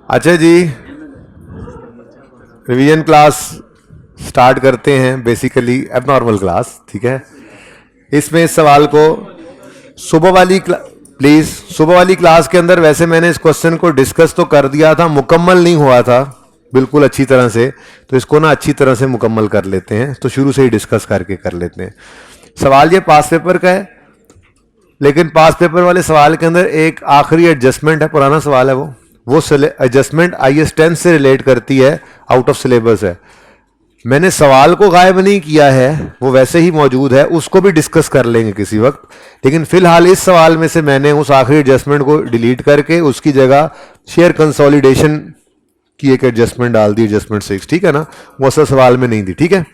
अच्छा जी, revision class start करते हैं। बेसिकली एबनॉर्मल क्लास, ठीक है। इसमें इस सवाल को सुबह वाली प्लीज, सुबह वाली क्लास के अंदर वैसे मैंने इस क्वेश्चन को डिस्कस तो कर दिया था, मुकम्मल नहीं हुआ था बिल्कुल अच्छी तरह से, तो इसको ना अच्छी तरह से मुकम्मल कर लेते हैं। तो शुरू से ही डिस्कस करके कर लेते हैं। सवाल ये पास पेपर का है, लेकिन पास पेपर वाले सवाल के अंदर एक आखिरी एडजस्टमेंट है, पुराना सवाल है वो एडजस्टमेंट IS 10 से रिलेट करती है, आउट ऑफ सिलेबस है। मैंने सवाल को गायब नहीं किया है, वो वैसे ही मौजूद है, उसको भी डिस्कस कर लेंगे किसी वक्त। लेकिन फिलहाल इस सवाल में से मैंने उस आखिरी एडजस्टमेंट को डिलीट करके उसकी जगह शेयर कंसोलिडेशन की एक एडजस्टमेंट डाल दी, एडजस्टमेंट 6, ठीक है ना। वो असल सवाल में नहीं थी, ठीक है।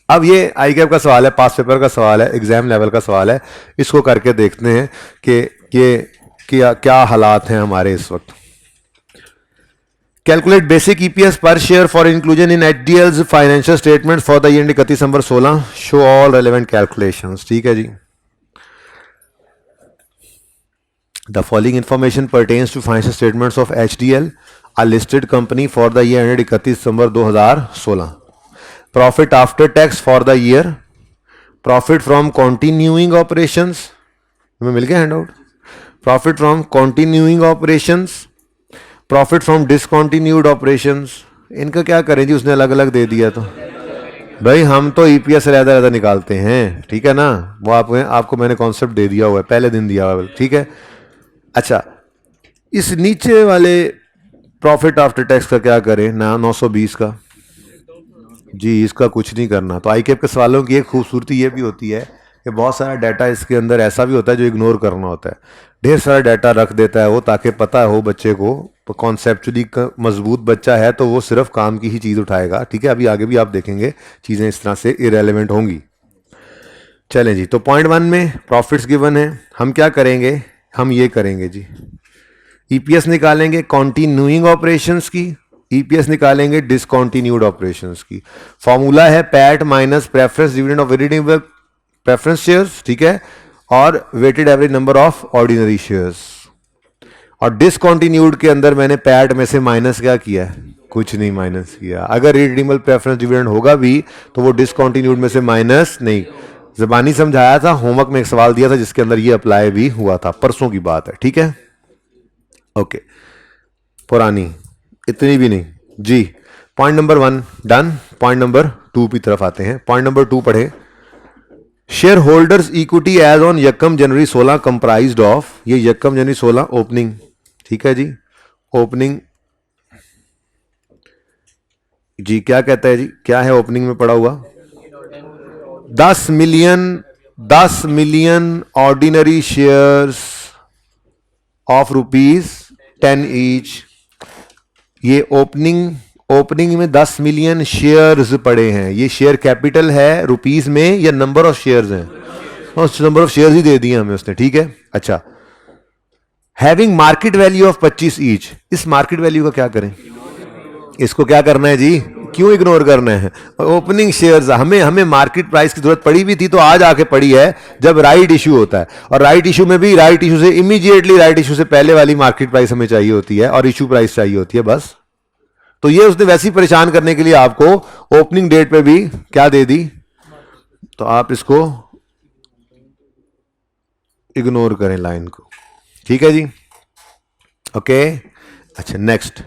अब ये ICAP का सवाल है, पास पेपर का सवाल है, एग्जाम लेवल का सवाल है। इसको करके देखते हैं कि ये क्या हालात हैं हमारे इस वक्त। Calculate basic EPS per share for inclusion in HDL's financial statement for the year 31 December 16, show all relevant calculations, ठीक है जी। The following information pertains to financial statements of HDL, a listed company for the year ended 31 December 2016. Profit after tax for the year, profit from continuing operations, में मिल गया handout, profit from continuing operations, profit from discontinued operations. इनका क्या करें जी, उसने अलग अलग दे दिया तो भाई हम तो EPS रहता रहता निकालते हैं, ठीक है ना। वो आपको मैंने कॉन्सेप्ट दे दिया हुआ है, पहले दिन दिया हुआ है, ठीक है। अच्छा, इस नीचे वाले प्रॉफिट आफ्टर टैक्स का क्या करें ना, 920 का जी, इसका कुछ नहीं करना। तो ICAP के सवालों की एक खूबसूरती ये भी होती है कि बहुत सारा डाटा इसके अंदर ऐसा भी होता है जो इग्नोर करना होता है। ढेर सारा डाटा रख देता है वो, ताकि पता हो बच्चे को, तो कॉन्सेप्चुअली मजबूत बच्चा है तो वो सिर्फ काम की ही चीज़ उठाएगा, ठीक है। अभी आगे भी आप देखेंगे चीज़ें इस तरह से इरेलीवेंट होंगी। चलें जी, तो पॉइंट 1 में प्रॉफिट्स गिवन है, हम क्या करेंगे, हम ये करेंगे जी, EPS निकालेंगे कॉन्टिन्यूइंग ऑपरेशंस की, EPS निकालेंगे डिसकॉन्टिन्यूड ऑपरेशंस की। फॉर्मूला है PAT minus preference dividend of variable preference shares, ठीक है, और weighted average number of ordinary shares. और डिसकॉन्टिन्यूड के अंदर मैंने पैट में से माइनस क्या किया है, कुछ नहीं माइनस किया। अगर रिडीमेबल प्रेफरेंस डिविडेंड होगा भी तो वो डिसकॉन्टिन्यूड में से माइनस नहीं, ज़बानी समझाया था, होमवर्क में एक सवाल दिया था जिसके अंदर ये अप्लाई भी हुआ था, परसों की बात है, ठीक है। ओके, पुरानी इतनी भी नहीं जी। Point number 1 done. Point number 2 की तरफ आते हैं। पॉइंट नंबर 2 पढ़े, share holders equity as on यकम जनवरी 16 कंप्राइज्ड ऑफ, ये यकम जनवरी 16 ओपनिंग, ठीक है जी, ओपनिंग जी क्या कहता है जी, क्या है ओपनिंग में पड़ा हुआ, 10 million ordinary shares of ₹10 each. ये ओपनिंग में 10 मिलियन शेयर्स पड़े हैं। ये शेयर कैपिटल है रुपीस में या नंबर ऑफ शेयर्स हैं, उस नंबर ऑफ शेयर्स ही दे दिए हमें उसने, ठीक है। अच्छा, having market value of 25 each, इस मार्केट वैल्यू का क्या करें, इसको क्या करना है जी, क्यों इग्नोर करना है। ओपनिंग शेयर्स, हमें मार्केट प्राइस की जरूरत पड़ी भी थी तो आज आके पड़ी है जब राइट इशू होता है, और राइट इशू में भी राइट इशू से इमीडिएटली, राइट इशू से पहले वाली मार्केट प्राइस हमें चाहिए होती है और इशू प्राइस चाहिए होती है, बस। तो ये उसने वैसे ही परेशान करने के लिए आपको ओपनिंग डेट पे भी क्या दे दी, तो आप इसको इग्नोर करें लाइन को, ठीक है जी, ओके। अच्छा, next,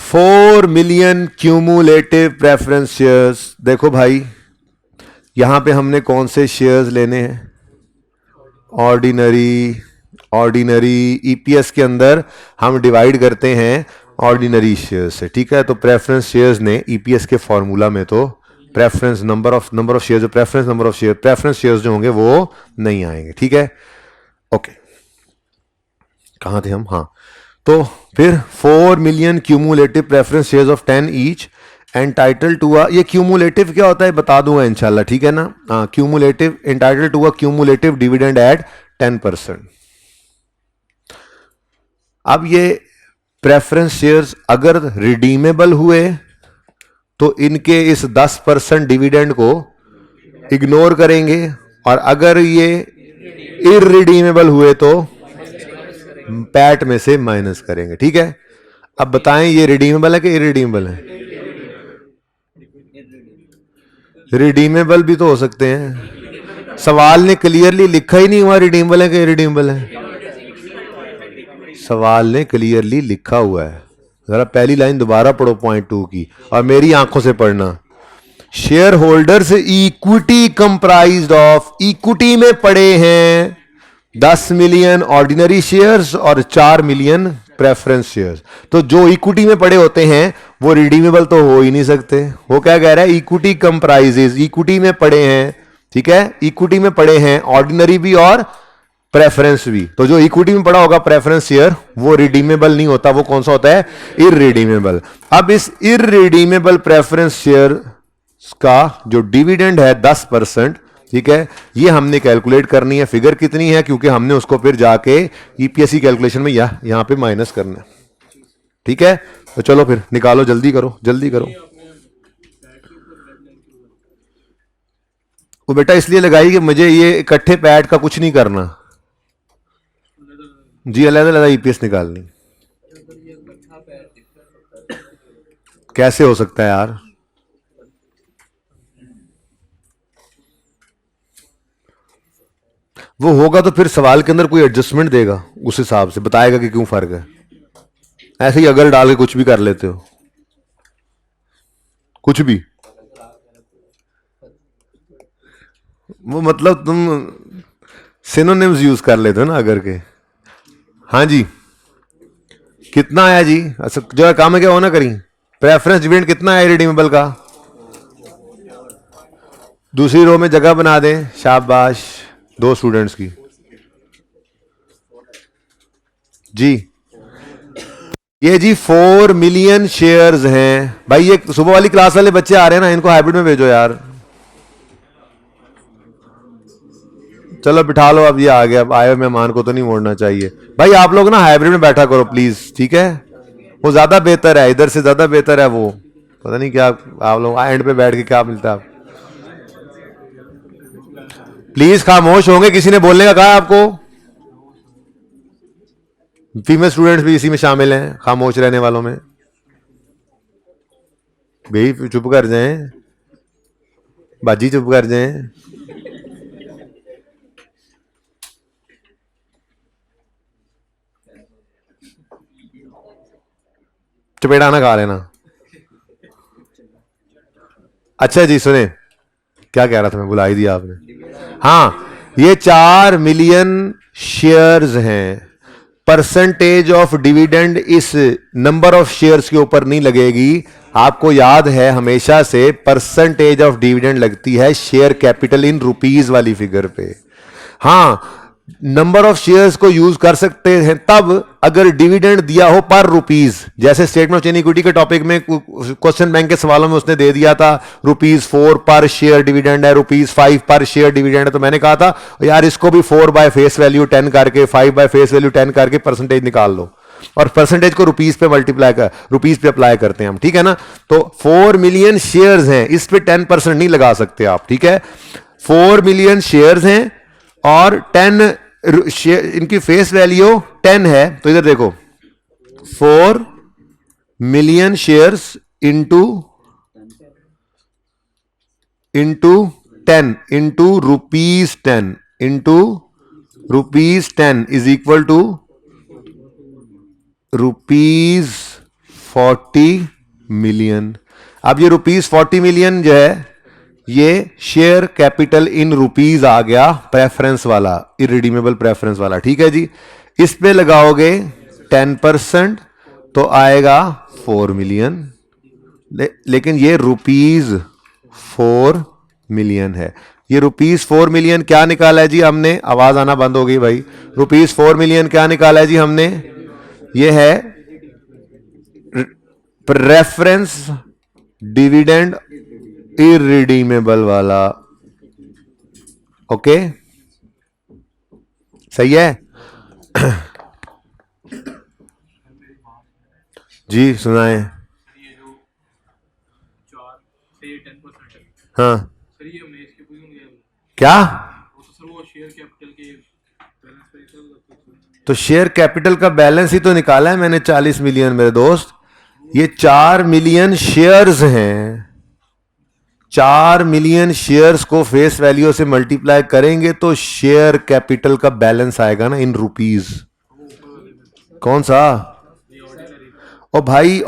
4 million cumulative preference shares. देखो भाई, यहां पे हमने कौन से शेयर्स लेने हैं, ऑर्डिनरी EPS के अंदर हम डिवाइड करते हैं ऑर्डिनरी शेयर्स से, ठीक है। तो प्रेफरेंस शेयर्स ने EPS के फॉर्मूला में तो preference number of shares, preference number of share, preference shares जो होंगे वो नहीं आएंगे, ठीक है, ओके। कहां थे हम, हाँ, तो फिर 4 million cumulative preference shares of 10 each entitled to a, ये क्यूमुलेटिव क्या होता है बता दूंगा इंशाल्लाह, ठीक है ना। Cumulative, entitled to a cumulative dividend at 10%। अब ये प्रेफरेंस शेयर्स अगर रिडीमेबल हुए तो इनके इस 10% डिविडेंड को इग्नोर करेंगे, और अगर ये इररिडीमेबल हुए तो पैट में से माइनस करेंगे, ठीक है। अब बताएं ये रिडीमेबल है कि इरिडीमेबल है? रिडीमेबल भी तो हो सकते हैं। सवाल ने क्लियरली लिखा ही नहीं हुआ रिडीमेबल है कि इरिडीमेबल है। सवाल ने क्लियरली लिखा हुआ है। जरा पहली लाइन दोबारा पढ़ो पॉइंट 2 की, और मेरी आंखों से पढ़ना। Share holders equity comprised of, equity में पड़े हैं 10 मिलियन ऑर्डिनरी शेयर्स और 4 मिलियन प्रेफरेंस शेयर्स। तो जो इक्विटी में पड़े होते हैं वो रिडीमेबल तो हो ही नहीं सकते। वो क्या कह रहा है? इक्विटी कंप्राइजेस, इक्विटी में पड़े हैं, ठीक है, इक्विटी में पड़े हैं ऑर्डिनरी भी और प्रेफरेंस भी। तो जो इक्विटी में पड़ा होगा प्रेफरेंस शेयर वो रिडीमेबल नहीं होता, वो कौन सा होता है? इररिडीमेबल। अब इस इररिडीमेबल प्रेफरेंस शेयर का जो डिविडेंड है 10%, ठीक है, ये हमने कैलकुलेट करनी है। फिगर कितनी है? क्योंकि हमने उसको फिर जाके ईपीएससी कैलकुलेशन में यहां पे माइनस करना है, ठीक है। तो चलो फिर निकालो, जल्दी करो जल्दी करो। वो बेटा इसलिए लगाई कि मुझे ये इकट्ठे पैड का कुछ नहीं करना जी, अलग-अलग ईपीएस निकालनी। कैसे हो सकता है यार? वो होगा तो फिर सवाल के अंदर कोई एडजस्टमेंट देगा, उस हिसाब से बताएगा कि क्यों फर्क है। ऐसे ही अगर डाल के कुछ भी कर लेते हो, कुछ भी। वो मतलब तुम सिनोनिम्स यूज कर लेते हो ना अगर के। हाँ जी, कितना आया जी? अच्छा जो है काम है क्या, वो ना करी। प्रेफरेंस डिविडेंड कितना है रिडीमेबल का? दूसरी रो में जगह बना दें, शाबाश, 2 स्टूडेंट्स की जी। ये जी 4 मिलियन शेयर्स हैं भाई। ये सुबह वाली क्लास वाले बच्चे आ रहे हैं ना, इनको हाइब्रिड में भेजो यार। चलो बिठा लो, अब ये आ गया। अब आए हुए मेहमान को तो नहीं मोड़ना चाहिए भाई। आप लोग ना हाइब्रिड में बैठा करो प्लीज, ठीक है। वो ज्यादा बेहतर है, इधर से ज्यादा बेहतर है वो। पता नहीं क्या आप लोग एंड पे बैठ के क्या मिलता है। प्लीज खामोश होंगे, किसी ने बोलने का कहा आपको? फीमेल स्टूडेंट्स भी इसी में शामिल हैं खामोश रहने वालों में। भाई चुप कर जाएं, बाजी चुप कर जाएं। चपेटा ना खा लेना। अच्छा जी सुने, क्या कह रहा था मैं, बुला ही दिया आपने। हाँ, ये 4 मिलियन शेयर्स हैं। परसेंटेज ऑफ डिविडेंड इस नंबर ऑफ शेयर्स के ऊपर नहीं लगेगी। आपको याद है हमेशा से परसेंटेज ऑफ डिविडेंड लगती है शेयर कैपिटल इन रुपीज वाली फिगर पे। हाँ, नंबर ऑफ शेयर्स को यूज कर सकते हैं तब अगर डिविडेंड दिया हो पर रुपीज। जैसे स्टेटमेंट ऑफ चेन इक्विटी के टॉपिक में क्वेश्चन बैंक के सवालों में उसने दे दिया था ₹4 पर शेयर डिविडेंड है, ₹5 पर शेयर डिविडेंड है। तो मैंने कहा था यार इसको भी 4 बाय फेस वैल्यू 10 करके, 5 बाय फेस वैल्यू 10 करके परसेंटेज निकाल लो, और परसेंटेज को रुपीज पे मल्टीप्लाई कर, रुपीज पे अप्लाई करते हैं हम, ठीक है ना। तो 4 मिलियन शेयर्स हैं, इस पे 10% नहीं लगा सकते आप, ठीक है। 4 मिलियन शेयर्स हैं और 10 इनकी फेस वैल्यू 10 है। तो इधर देखो 4 million shares into into 10 into ₹10 into ₹10 is equal to ₹40 million. अब ये ₹40 मिलियन जो है ये शेयर कैपिटल इन रुपीज आ गया, प्रेफरेंस वाला, इरिडीमेबल प्रेफरेंस वाला, ठीक है जी। इस पे लगाओगे 10% तो आएगा 4 मिलियन। लेकिन ये ₹4 मिलियन है। ये ₹4 मिलियन क्या निकाला है जी हमने? आवाज आना बंद हो गई भाई। ₹4 मिलियन क्या निकाला है जी हमने? ये है प्रेफरेंस डिविडेंड इरिडीमेबल वाला। ओके सही है जी, सुनाए। हाँ क्या? तो शेयर कैपिटल का बैलेंस ही तो निकाला है मैंने 40 मिलियन मेरे दोस्त। ये 4 मिलियन शेयर्स हैं, 4 मिलियन शेयर्स को फेस वैल्यू से मल्टीप्लाई करेंगे तो शेयर कैपिटल का बैलेंस आएगा ना इन रुपीस। कौन सा? और भाई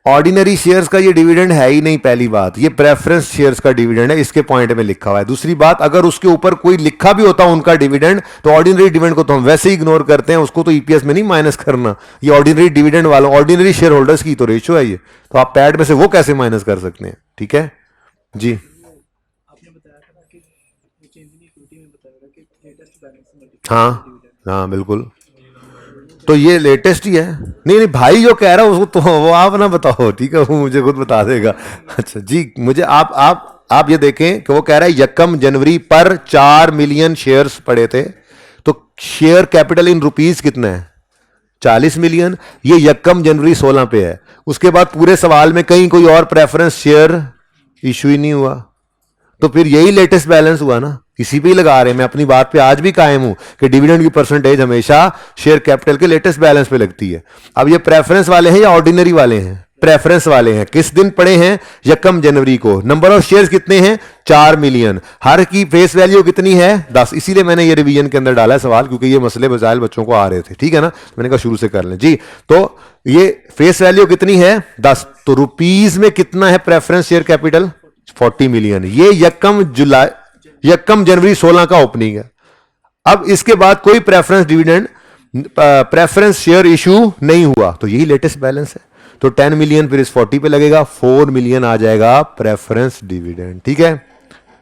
ऑर्डिनरी शेयर्स का ये डिविडेंड है ही नहीं, पहली बात। ये प्रेफरेंस शेयर्स का डिविडेंड है, इसके पॉइंट में लिखा हुआ है। दूसरी बात, अगर उसके ऊपर कोई लिखा भी होता उनका डिविडेंड, तो ऑर्डिनरी डिविडेंड को तो हम वैसे ही इग्नोर करते हैं, उसको तो ईपीएस में नहीं माइनस करना। ये ऑर्डिनरी डिविडेंड वालों, ऑर्डिनरी शेयर होल्डर्स की तो रेशियो है ये, तो आप पैड में से वो कैसे माइनस कर सकते हैं? ठीक है जी। हाँ हाँ बिल्कुल, तो ये लेटेस्ट ही है। नहीं नहीं भाई जो कह रहा है उसको तो वो आप ना बताओ, ठीक है, वो मुझे खुद बता देगा। अच्छा जी, मुझे आप ये देखें कि वो कह रहा है यकम जनवरी पर 4 मिलियन शेयर्स पड़े थे, तो शेयर कैपिटल इन रुपीस कितना है? 40 मिलियन। ये यकम जनवरी 16 पे है। उसके बाद पूरे सवाल में कहीं कोई और प्रेफरेंस शेयर इशू ही नहीं हुआ, तो फिर यही लेटेस्ट बैलेंस हुआ ना, इसी पे ही लगा रहे हैं। मैं अपनी बात पे आज भी कायम हूं कि डिविडेंड की परसेंटेज हमेशा शेयर कैपिटल के लेटेस्ट बैलेंस पे लगती है। अब ये प्रेफरेंस वाले हैं या ऑर्डिनरी वाले हैं? प्रेफरेंस वाले हैं। किस दिन पड़े हैं? यकम जनवरी को। नंबर ऑफ शेयर्स कितने हैं? 4 मिलियन। हर की फेस वैल्यू कितनी है? 10। इसीलिए मैंने ये रिवीजन के अंदर डाला है सवाल, क्योंकि ये मसले मसाइल बच्चों को आ रहे थे, ठीक है ना। मैंने कहा शुरू से कर लें जी। तो ये फेस वैल्यू कितनी है? 10। तो रुपीज में कितना है प्रेफरेंस शेयर कैपिटल? 40 मिलियन। ये यकम जनवरी 16 का ओपनिंग है। अब इसके बाद कोई preference dividend, preference share issue नहीं हुआ, तो यही लेटेस्ट बैलेंस है। तो 10 मिलियन फिर इस 40 पे लगेगा, 4 मिलियन आ जाएगा प्रेफरेंस डिविडेंड। ठीक है,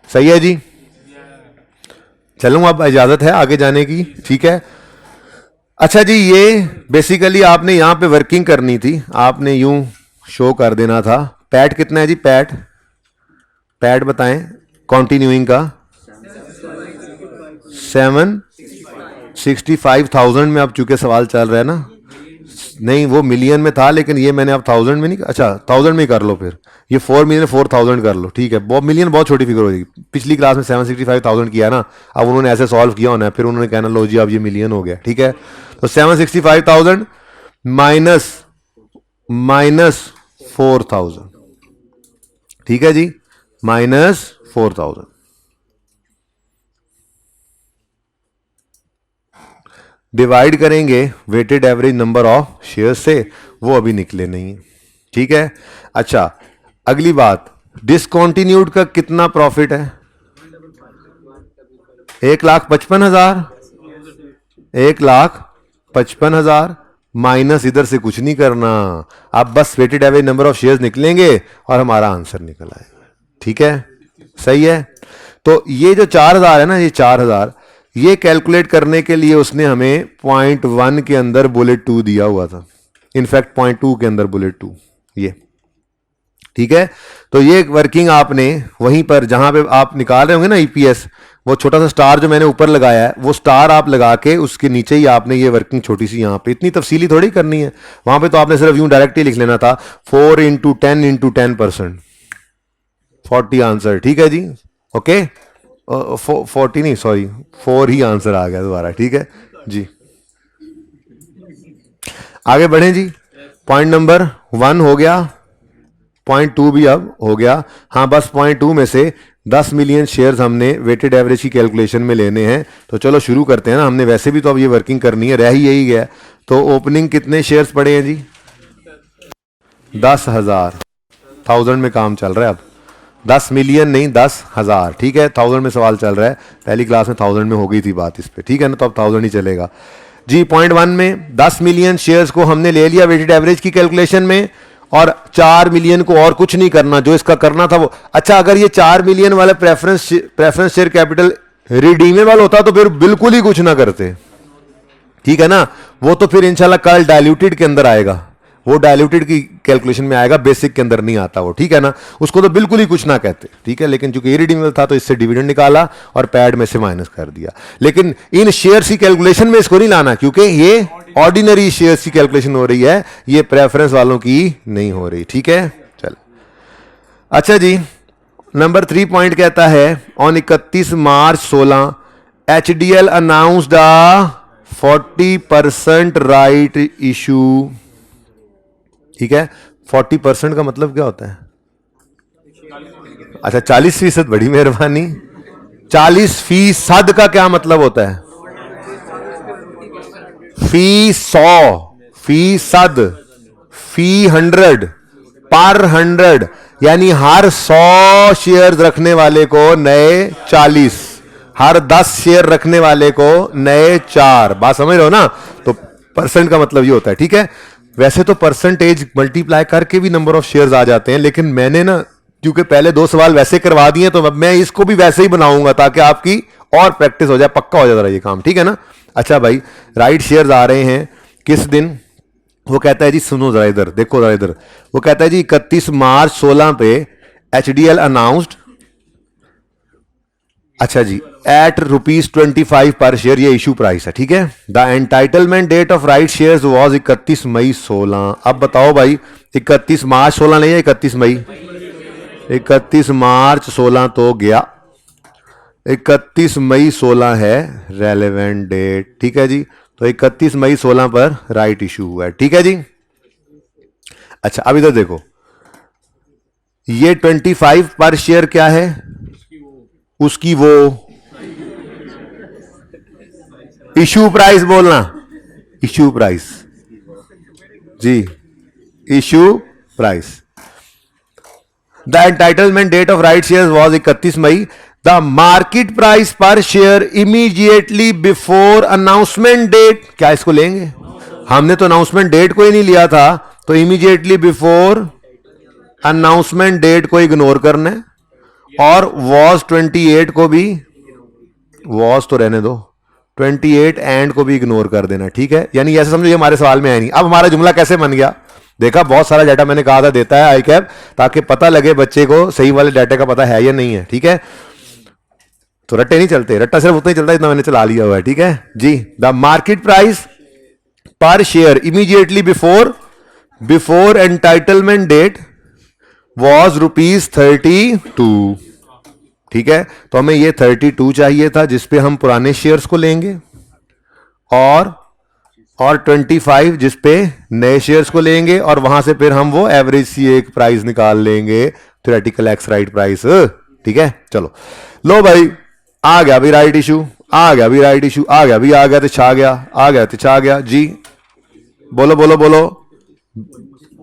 सही है जी। चलूं, अब इजाजत है आगे जाने की, ठीक है। अच्छा जी, ये बेसिकली आपने यहां पे वर्किंग करनी थी, आपने यूं शो कर देना था। पैट कितना है जी? पैट बताएं कॉन्टिन्यूइंग का। 765,000 में अब चूंकि सवाल चल रहा है ना, नहीं वो मिलियन में था, लेकिन ये मैंने अब 1000 में नहीं, अच्छा 1000 में ही कर लो फिर। ये 4 मिलियन 4000 कर लो, ठीक है। बहुत मिलियन बहुत छोटी फिगर हो जाएगी। पिछली क्लास में 765,000 किया ना, अब उन्होंने ऐसे सॉल्व किया होना है, फिर उन्होंने कहना लो जी अब ये मिलियन हो गया, ठीक है। तो 765,000 माइनस 4000, ठीक है जी, माइनस 4000। डिवाइड करेंगे weighted average number of share से, वो अभी निकले नहीं, ठीक है। अच्छा, अगली बात, डिसकंटिन्यूड का कितना प्रॉफिट है? 1,55,000। 1,55,000 माइनस, इधर से कुछ नहीं करना, आप बस weighted average number of shares निकलेंगे और हमारा आंसर निकल आएगा, ठीक है, सही है। तो ये जो 4,000 है ना, ये 4,000 ये कैलकुलेट करने के लिए उसने हमें 0.1 के अंदर बुलेट 2 दिया हुआ था, इनफैक्ट 0.2 के अंदर बुलेट 2, ये ठीक है। तो ये वर्किंग आपने वहीं पर जहां पे आप निकाल रहे होंगे ना ईपीएस, वो छोटा सा स्टार जो मैंने ऊपर लगाया है, वो स्टार आप लगा के उसके नीचे ही आपने ये वर्किंग छोटी सी, यहाँ पे इतनी तफसीली थोड़ी करनी है, वहां पे तो आपने सिर्फ यूं डायरेक्ट ही लिख लेना था 4 × 10 × 10%, 40 आंसर, ठीक है जी, ओके। 40 नहीं, सॉरी 4 ही आंसर आ गया दोबारा, ठीक है जी। आगे बढ़ें जी। पॉइंट नंबर 1 हो गया, पॉइंट 2 भी अब हो गया। हाँ, बस पॉइंट 2 में से 10 मिलियन शेयर्स हमने वेटेड एवरेज की कैलकुलेशन में लेने हैं, तो चलो शुरू करते हैं ना। हमने वैसे भी तो अब ये वर्किंग करनी है, रह ही यही गया। तो ओपनिंग कितने शेयर्स पड़े हैं जी? 10,000, 1000 में काम चल रहा है अब, 10 मिलियन नहीं 10,000, ठीक है। 1000 में सवाल चल रहा है, पहली क्लास में 1000 में हो गई थी बात इस पे, ठीक है ना, तो अब 1000 ही चलेगा जी। पॉइंट 1 में 10 मिलियन शेयर्स को हमने ले लिया वेटेड एवरेज की कैलकुलेशन में, और 4 मिलियन को और कुछ नहीं करना, जो इसका करना था वो। अच्छा, अगर ये 4 मिलियन वाला प्रेफरेंस शेयर कैपिटल रिडीमेबल होता तो फिर बिल्कुल ही कुछ ना करते, ठीक है ना। वो तो फिर इंशाल्लाह कल डायल्यूटेड के अंदर आएगा, वो डायल्यूटेड की कैलकुलेशन में आएगा, बेसिक के अंदर नहीं आता वो, ठीक है ना। उसको तो बिल्कुल ही कुछ ना कहते, ठीक है। लेकिन चूंकि इरिडीमेबल था तो इससे डिविडेंड निकाला और पैड में से माइनस कर दिया। लेकिन इन शेयर्स की कैलकुलेशन में इसको नहीं लाना, क्योंकि ये ऑर्डिनरी शेयर्स की कैलकुलेशन हो रही है, ये प्रेफरेंस वालों की नहीं हो रही, ठीक है। चल, अच्छा जी, नंबर 3 पॉइंट कहता है on 31 March 16 HDL announced a 40% right issue. ठीक है, 40% का मतलब क्या होता है? अच्छा 40%, बड़ी मेहरबानी। 40% का क्या मतलब होता है? फी 100, फीसद, फी 100, पर 100, यानी हर 100 शेयर रखने वाले को नए 40, हर 10 शेयर रखने वाले को नए 4। बात समझ रहे हो ना? तो परसेंट का मतलब ये होता है। ठीक है, वैसे तो परसेंटेज मल्टीप्लाई करके भी नंबर ऑफ शेयर्स आ जाते हैं, लेकिन मैंने ना क्योंकि पहले 2 सवाल वैसे करवा दिए तो मैं इसको भी वैसे ही बनाऊंगा ताकि आपकी और प्रैक्टिस हो जाए, पक्का हो जाता है ये काम। ठीक है ना? अच्छा भाई, राइट शेयर्स आ रहे हैं किस दिन? वो कहता है जी, सुनो जरा इधर, देखो जरा इधर। वो कहता है जी 31 मार्च 16 पे HDL अनाउंस्ड, अच्छा जी, एट ₹25 पर शेयर, ये इशू प्राइस है। ठीक है, the entitlement date of right shares was 31 May 16। अब बताओ भाई, 31 मार्च 16 नहीं है, 31 मई? 31 मार्च 16 तो गया, 31 मई 16 है रेलेवेंट डेट। ठीक है जी, तो 31 मई 16 पर राइट इशू हुआ है। ठीक है जी। अच्छा अब इधर देखो, ये 25 पर शेयर क्या है? उसकी वो इशू प्राइस बोलना, इशू प्राइस जी, issue price. The entitlement date of right share was 31 May. The market price per share immediately before announcement date, क्या इसको लेंगे? हमने तो अनाउंसमेंट डेट को ही नहीं लिया था, तो इमीडिएटली बिफोर अनाउंसमेंट डेट को इग्नोर करना है, और वॉज 28 को भी, वॉज तो रहने दो, 28 एंड को भी इग्नोर कर देना। ठीक है, यानी ऐसे समझो ये हमारे सवाल में है नहीं। अब हमारा जुमला कैसे बन गया? देखा, बहुत सारा डाटा मैंने कहा था देता है आई कैप, ताकि पता लगे बच्चे को सही वाले डाटा का पता है या नहीं है। ठीक है, तो रट्टे नहीं चलते, रट्टा सिर्फ उतना ही चलता है इतना मैंने चला लिया हुआ है। ठीक है जी, the market price per share immediately before entitlement date was ₹32। ठीक है, तो हमें ये 32 चाहिए था जिसपे हम पुराने शेयर्स को लेंगे, और 25 जिसपे नए शेयर्स को लेंगे, और वहां से फिर हम वो एवरेज सी एक प्राइस निकाल लेंगे, थ्योरेटिकल एक्स राइट प्राइस। ठीक है, चलो लो भाई, आ गया भी राइट इशू, आ गया भी राइट इशू, आ गया भी, आ गया तो छा गया, आ गया तो छा गया जी। बोलो बोलो बोलो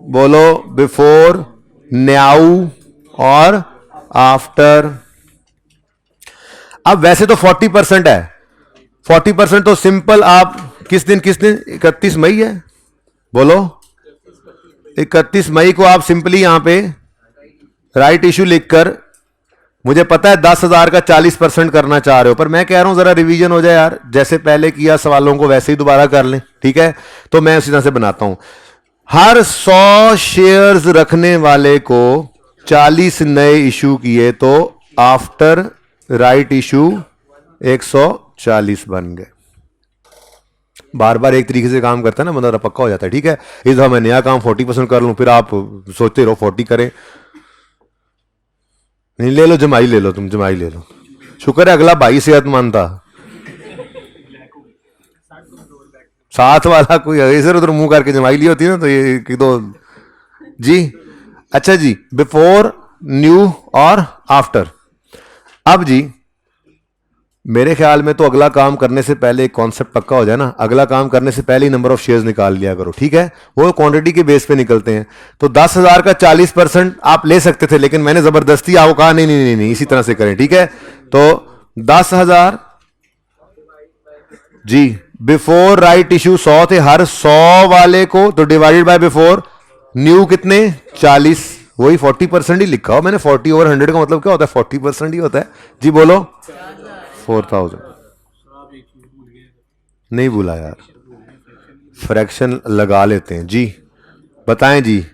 बोलो, बिफोर, न्याऊ और आफ्टर। अब वैसे तो 40% है, 40% तो सिंपल आप किस दिन 31 मई है, बोलो 31 मई को आप सिंपली यहां पे राइट इशू लिखकर, मुझे पता है 10,000 का 40% करना चाह रहे हो, पर मैं कह रहा हूं जरा रिवीजन हो जाए यार, जैसे पहले किया सवालों को वैसे ही दोबारा कर लें। ठीक है, तो मैं उसी तरह से बनाता हूं, हर 100 शेयर्स रखने वाले को 40 नए इशू किए, तो आफ्टर राइट इशू 140 बन गए। बार बार एक तरीके से काम करता है ना बंदा, पक्का हो जाता है। ठीक है, इस दफा मैं नया काम 40% कर लूं, फिर आप सोचते रहो 40 करें। नहीं, ले लो जमाई, ले लो, तुम जमाई ले लो। शुक्र है अगला भाई सेहतमंद था, साथ वाला कोई इधर उधर मुंह करके जमाई ली होती ना तो ये कि तो जी। अच्छा जी, बिफोर, न्यू और आफ्टर। अब जी मेरे ख्याल में तो अगला काम करने से पहले एक कॉन्सेप्ट पक्का हो जाए ना, अगला काम करने से पहले ही नंबर ऑफ शेयर्स निकाल लिया करो। ठीक है, वो क्वांटिटी के बेस पे निकलते हैं। तो 10,000 का 40% आप ले सकते थे, लेकिन मैंने जबरदस्ती आपको कहा नहीं नहीं नहीं नहीं, इसी तरह से करें। ठीक है, तो 10,000 जी, बिफोर राइट इशू 100 थे, हर 100 वाले को तो डिवाइडेड बाय बिफोर, न्यू कितने 40, वही 40% ही लिखा हो मैंने। 40/100 का मतलब क्या होता है? 40% ही होता है जी। बोलो 4,000 नहीं भूला यार, फ्रैक्शन लगा लेते हैं जी। बताएं जी,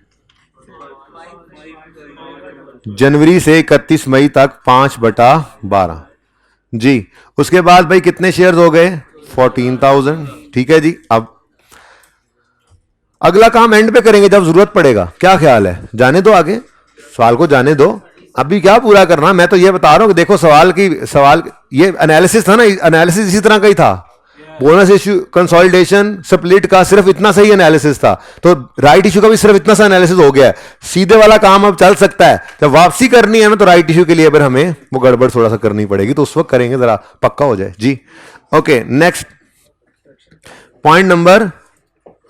जनवरी से 31 मई तक 5/12 जी। उसके बाद भाई कितने शेयर्स हो गए? 14,000। ठीक है जी, अब अगला काम एंड पे करेंगे जब जरूरत पड़ेगा। क्या ख्याल है? जाने दो आगे, सवाल को जाने दो। अभी क्या पूरा करना, मैं तो ये बता रहा हूँ कि देखो सवाल ये एनालिसिस था ना, एनालिसिस इसी तरह का ही था। बोनस इश्यू, कंसोलिडेशन, स्प्लिट का सिर्फ इतना सही एनालिसिस था, तो राइट इश्यू का भी सिर्फ इतना सा एनालिसिस हो गया है। सीधे वाला काम अब चल सकता है, जब वापसी करनी है ना तो राइट इश्यू के लिए फिर हमें वो गड़बड़ थोड़ा सा करनी पड़ेगी, तो उस वक्त करेंगे, जरा पक्का हो जाए जी। Okay, next point number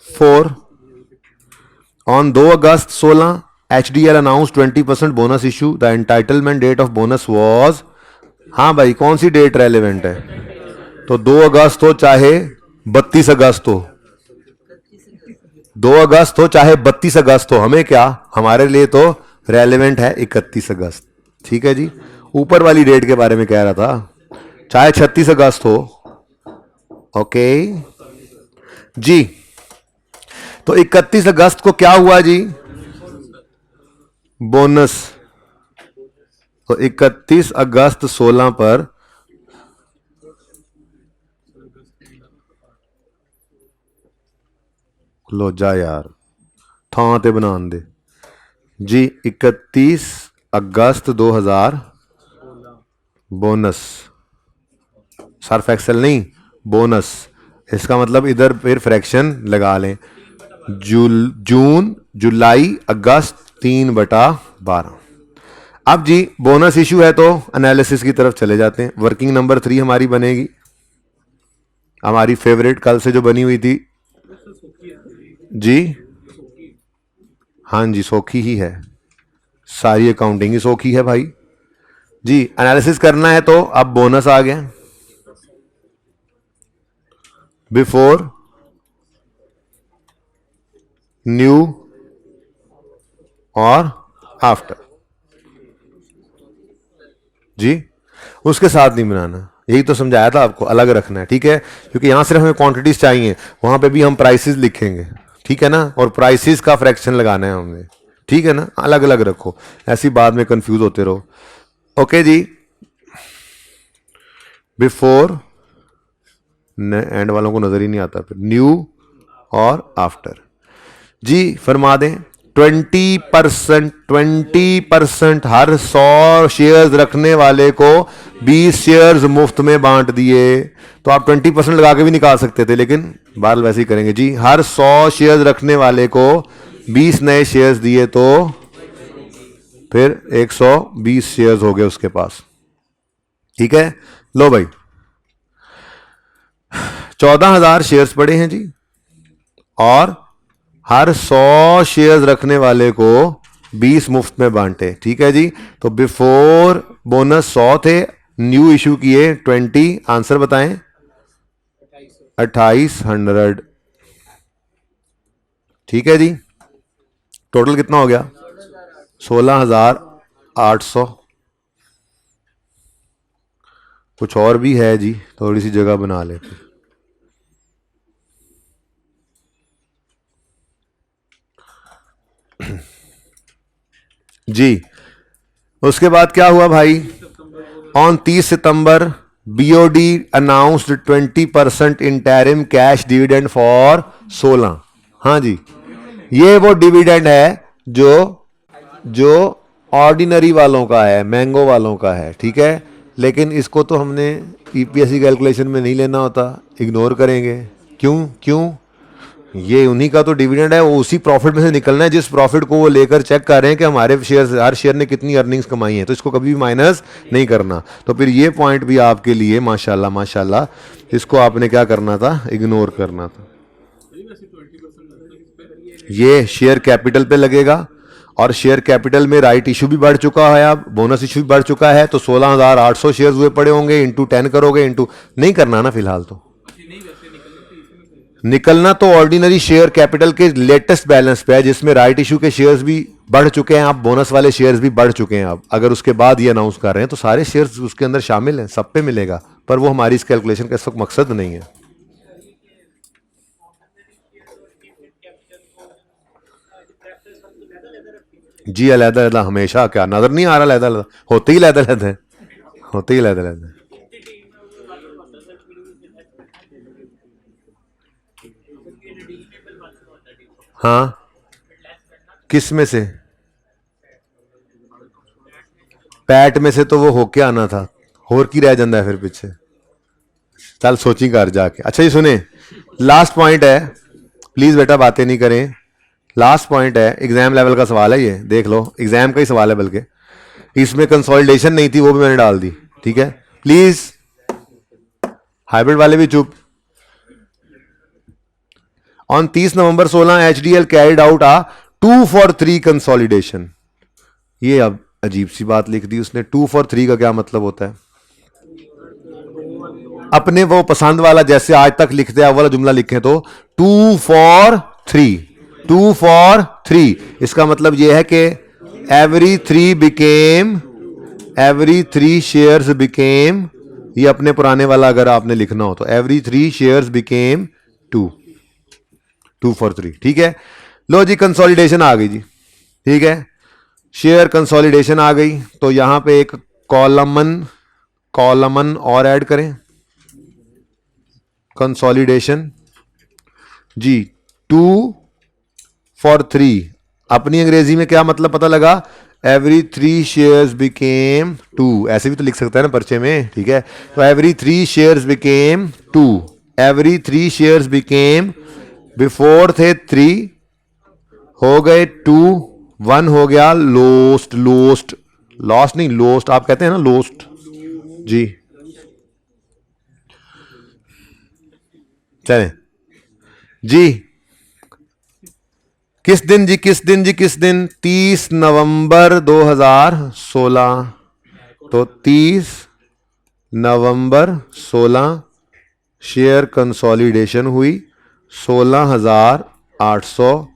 4। On 2 August 16 HDL announce 20% bonus issue, the entitlement date of bonus was, हाँ भाई कौन सी डेट रेलिवेंट है? तो 2 अगस्त हो चाहे 32 अगस्त हो, 2 अगस्त हो चाहे 32 अगस्त हो, हमें क्या, हमारे लिए तो रेलिवेंट है 31 अगस्त। ठीक है जी, ऊपर वाली डेट के बारे में कह रहा था, चाहे 36 अगस्त हो। ओके जी, तो 31 अगस्त को क्या हुआ जी? बोनस। तो 31 अगस्त 16 पर लो जा यार, थां ते बनान दे जी। 31 अगस्त 2000 बोनस, सर्फ एक्सेल नहीं, बोनस। इसका मतलब इधर फिर फ्रैक्शन लगा लें, जून जुलाई अगस्त 3/12। अब जी बोनस इशू है तो एनालिसिस की तरफ चले जाते हैं। वर्किंग नंबर 3 हमारी बनेगी, हमारी फेवरेट कल से जो बनी हुई थी जी। हाँ जी, सोखी ही है, सारी अकाउंटिंग ही सोखी है भाई जी। एनालिसिस करना है तो अब बोनस आ गया, बिफोर, न्यू और आफ्टर जी। उसके साथ नहीं बनाना, यही तो समझाया था आपको, अलग रखना है, ठीक है, क्योंकि यहां सिर्फ हमें क्वांटिटीज चाहिए, वहां पे भी हम प्राइसेस लिखेंगे, ठीक है ना, और प्राइसेस का फ्रैक्शन लगाना है हमने, ठीक है ना, अलग अलग रखो, ऐसी बाद में कंफ्यूज होते रहो। ओके जी, बिफोर, एंड वालों को नजर ही नहीं आता, फिर न्यू और आफ्टर जी। फरमा दें 20%, 20% हर 100 शेयर्स रखने वाले को 20 शेयर्स मुफ्त में बांट दिए। तो आप 20% लगा के भी निकाल सकते थे, लेकिन बाल वैसे ही करेंगे जी। हर 100 शेयर्स रखने वाले को 20 नए शेयर्स दिए, तो फिर 120 शेयर्स हो गए उसके पास, ठीक है। लो भाई 14,000 शेयर्स पड़े हैं जी, और हर 100 शेयर्स रखने वाले को 20 मुफ्त में बांटे, ठीक है जी। तो बिफोर बोनस 100 थे, न्यू इशू किए 20, आंसर बताएं 2800, ठीक है जी। टोटल कितना हो गया? 16,800। कुछ और भी है जी, थोड़ी सी जगह बना लेते जी। उसके बाद क्या हुआ भाई? On 30 September BOD announced 20% interim cash dividend for 16। हाँ जी, ये वो डिविडेंड है जो जो ऑर्डिनरी वालों का है, मैंगो वालों का है, ठीक है। लेकिन इसको तो हमने ईपीएससी कैलकुलेशन में नहीं लेना होता, इग्नोर करेंगे। क्यों क्यों? ये उन्हीं का तो डिविडेंड है, वो उसी प्रॉफिट में से निकलना है जिस प्रॉफिट को वो लेकर चेक कर रहे हैं कि हमारे शेयर, हर शेयर ने कितनी अर्निंग्स कमाई है, तो इसको कभी भी माइनस नहीं करना। तो फिर ये पॉइंट भी आपके लिए माशाल्लाह माशाल्लाह, इसको आपने क्या करना था? इग्नोर करना था। ये शेयर कैपिटल पे लगेगा, और शेयर कैपिटल में राइट इशू भी बढ़ चुका है, अब बोनस इशू भी बढ़ चुका है, तो 16,800 शेयर हुए पड़े होंगे, इंटू 10 करोगे, इंटू नहीं करना ना फिलहाल। तो निकलना तो ऑर्डिनरी शेयर कैपिटल के लेटेस्ट बैलेंस पे है, जिसमें राइट इशू के शेयर्स भी बढ़ चुके हैं, अब बोनस वाले शेयर्स भी बढ़ चुके हैं। अब अगर उसके बाद ये अनाउंस कर रहे हैं तो सारे शेयर्स उसके अंदर शामिल हैं, सब पे मिलेगा, पर वो हमारी इस कैलकुलेशन का इस वक्त मकसद नहीं है जी। अलहदा अलहदा हमेशा क्या नजर नहीं आ रहा? अलहदा अलहदा होते ही अलहदा अलहदा है, होते ही अलहदा अलहदा है। हाँ, किस में से? पैट में से तो वो होके आना था, होर की रह जाता है फिर पीछे। चल सोची घर जाके। अच्छा जी सुने, लास्ट पॉइंट है, प्लीज बेटा बातें नहीं करें। लास्ट पॉइंट है, एग्जाम लेवल का सवाल है ये, देख लो एग्जाम का ही सवाल है, बल्कि इसमें कंसोलिडेशन नहीं थी वो भी मैंने डाल दी, ठीक है। प्लीज हाइब्रिड वाले भी चुप। On 30 November 16 HDL carried out a 2-for-3 consolidation. ये अब अजीब सी बात लिख दी उसने, 2-for-3 का क्या मतलब होता है? अपने वो पसंद वाला, जैसे आज तक लिखते हैं वाला जुमला लिखें तो 2-for-3, 2-for-3, इसका मतलब यह है कि एवरी थ्री शेयर्स बिकेम, ये अपने पुराने वाला अगर आपने लिखना हो तो एवरी 3 शेयर्स बिकेम 2-for-3, ठीक है। लो जी कंसोलिडेशन आ गई जी, ठीक है, शेयर कंसोलिडेशन आ गई, तो यहां पे एक कॉलमन और ऐड करें, कंसोलिडेशन जी 2-for-3। अपनी अंग्रेजी में क्या मतलब पता लगा? एवरी 3 शेयर्स बिकेम 2, ऐसे भी तो लिख सकता है ना पर्चे में, ठीक है। तो every 3 shares became 2, every 3 shares became, before थे 3 हो गए 2, 1 हो गया लॉस्ट नहीं लोस्ट, आप कहते हैं ना लोस्ट जी। चलें जी, किस दिन 30 नवंबर 2016, तो 30 नवंबर 16 शेयर कंसोलिडेशन हुई 16,800,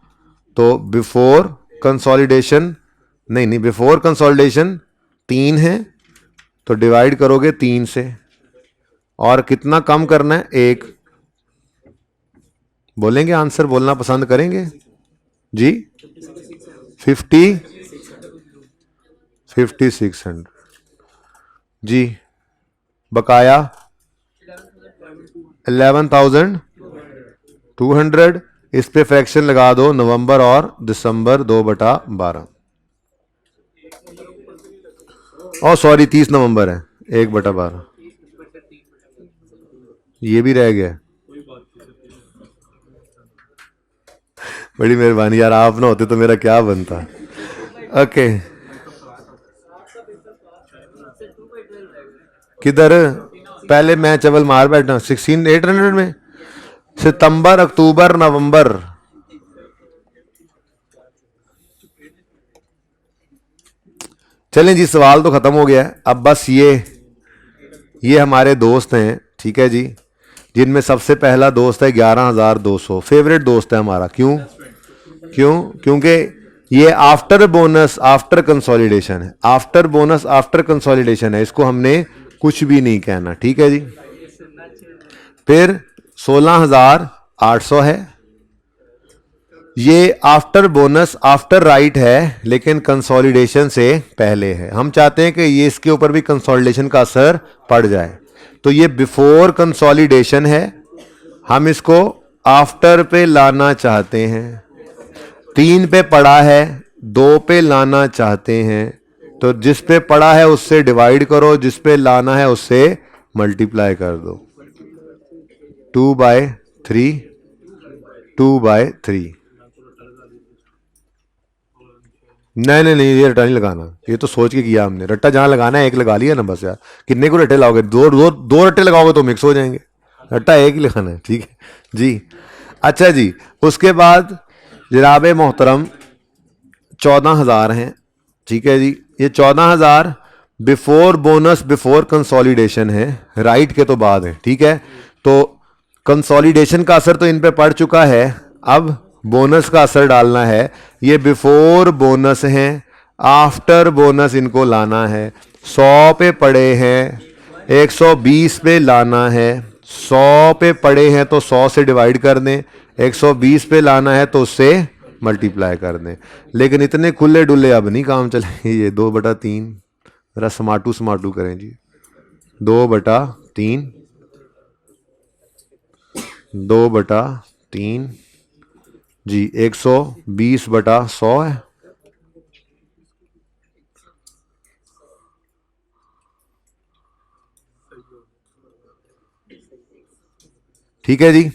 तो बिफोर कंसोलिडेशन नहीं बिफोर कंसोलिडेशन 3 है, तो डिवाइड करोगे 3 से, और कितना कम करना है? 1। बोलेंगे आंसर, बोलना पसंद करेंगे जी? 5600 जी। बकाया 11,200, इस पे फ्रैक्शन लगा दो नवंबर और दिसंबर 2/12। ओ सॉरी 30 नवंबर है, 1/12, ये भी रह गया। बड़ी मेहरबानी यार, आप ना होते तो मेरा क्या बनता। ओके किधर? पहले मैं चवल मार बैठा 16,800 में, सितंबर अक्टूबर नवंबर, चलें जी सवाल तो खत्म हो गया है। अब बस ये हमारे दोस्त हैं, ठीक है जी, जिनमें सबसे पहला दोस्त है 11,200, फेवरेट दोस्त है हमारा। क्योंकि ये आफ्टर बोनस आफ्टर कंसोलिडेशन है, आफ्टर बोनस आफ्टर कंसोलिडेशन है, इसको हमने कुछ भी नहीं कहना, ठीक है जी। फिर 16,800 है, ये आफ्टर बोनस आफ्टर राइट है, लेकिन कंसोलिडेशन से पहले है। हम चाहते हैं कि ये इसके ऊपर भी कंसोलिडेशन का असर पड़ जाए, तो ये बिफोर कंसोलिडेशन है, हम इसको आफ्टर पे लाना चाहते हैं। 3 पे पड़ा है, 2 पे लाना चाहते हैं, तो जिस पे पड़ा है उससे डिवाइड करो, जिस पे लाना है उससे मल्टीप्लाई कर दो। 2/3, 2/3। नहीं, ये रट्टा नहीं लगाना, ये तो सोच के किया हमने। रट्टा जहां लगाना है एक लगा लिया ना बस यार, कितने को रट्टे लगाओगे? दो रट्टे लगाओगे तो मिक्स हो जाएंगे, रट्टा एक ही लगाना है, ठीक है जी। अच्छा जी, उसके बाद जनाब मोहतरम 14,000 हैं, ठीक है जी। ये 14,000 बिफोर बोनस बिफोर कंसोलिडेशन है, राइट के तो बाद है, ठीक है। तो कंसोलिडेशन का असर तो इन पे पड़ चुका है, अब बोनस का असर डालना है। ये बिफोर बोनस हैं, आफ्टर बोनस इनको लाना है। 100 पे पड़े हैं, 120 पे लाना है। 100 पे पड़े हैं तो 100 से डिवाइड कर दें, 120 पे लाना है तो उससे मल्टीप्लाई कर दें। लेकिन इतने खुले डुल्ले अब नहीं काम चलेंगे। ये 2/3 जरा समाटू करें जी, 2/3, 2/3 जी, 120/100 है। ठीक है जी।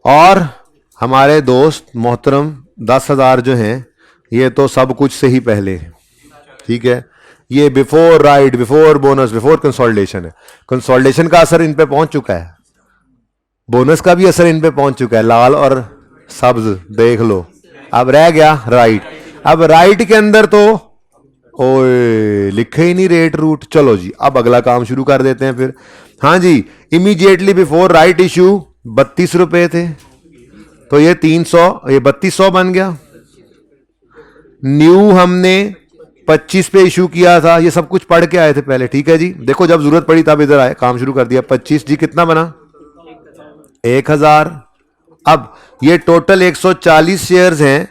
और हमारे दोस्त मोहतरम 10,000 जो हैं ये तो सब कुछ से ही पहले है, ठीक है। ये before right, before bonus, before consolidation है। कंसोलिडेशन का असर इन पे पहुंच चुका है, बोनस का भी असर इन पे पहुंच चुका है, लाल और सब्ज देख लो। अब रह गया राइट। अब राइट के अंदर तो ओए लिखे ही नहीं रेट रूट। चलो जी अब अगला काम शुरू कर देते हैं फिर। हाँ जी, इमीडिएटली बिफोर राइट इशू 32 रुपए थे, तो ये 300, ये 3200 बन गया। न्यू हमने 25 पे इशू किया था, ये सब कुछ पढ़ के आए थे पहले, ठीक है जी। देखो जब जरूरत पड़ी तब इधर आए, काम शुरू कर दिया। 25 जी कितना बना, 1000। अब ये टोटल 140 शेयर्स हैं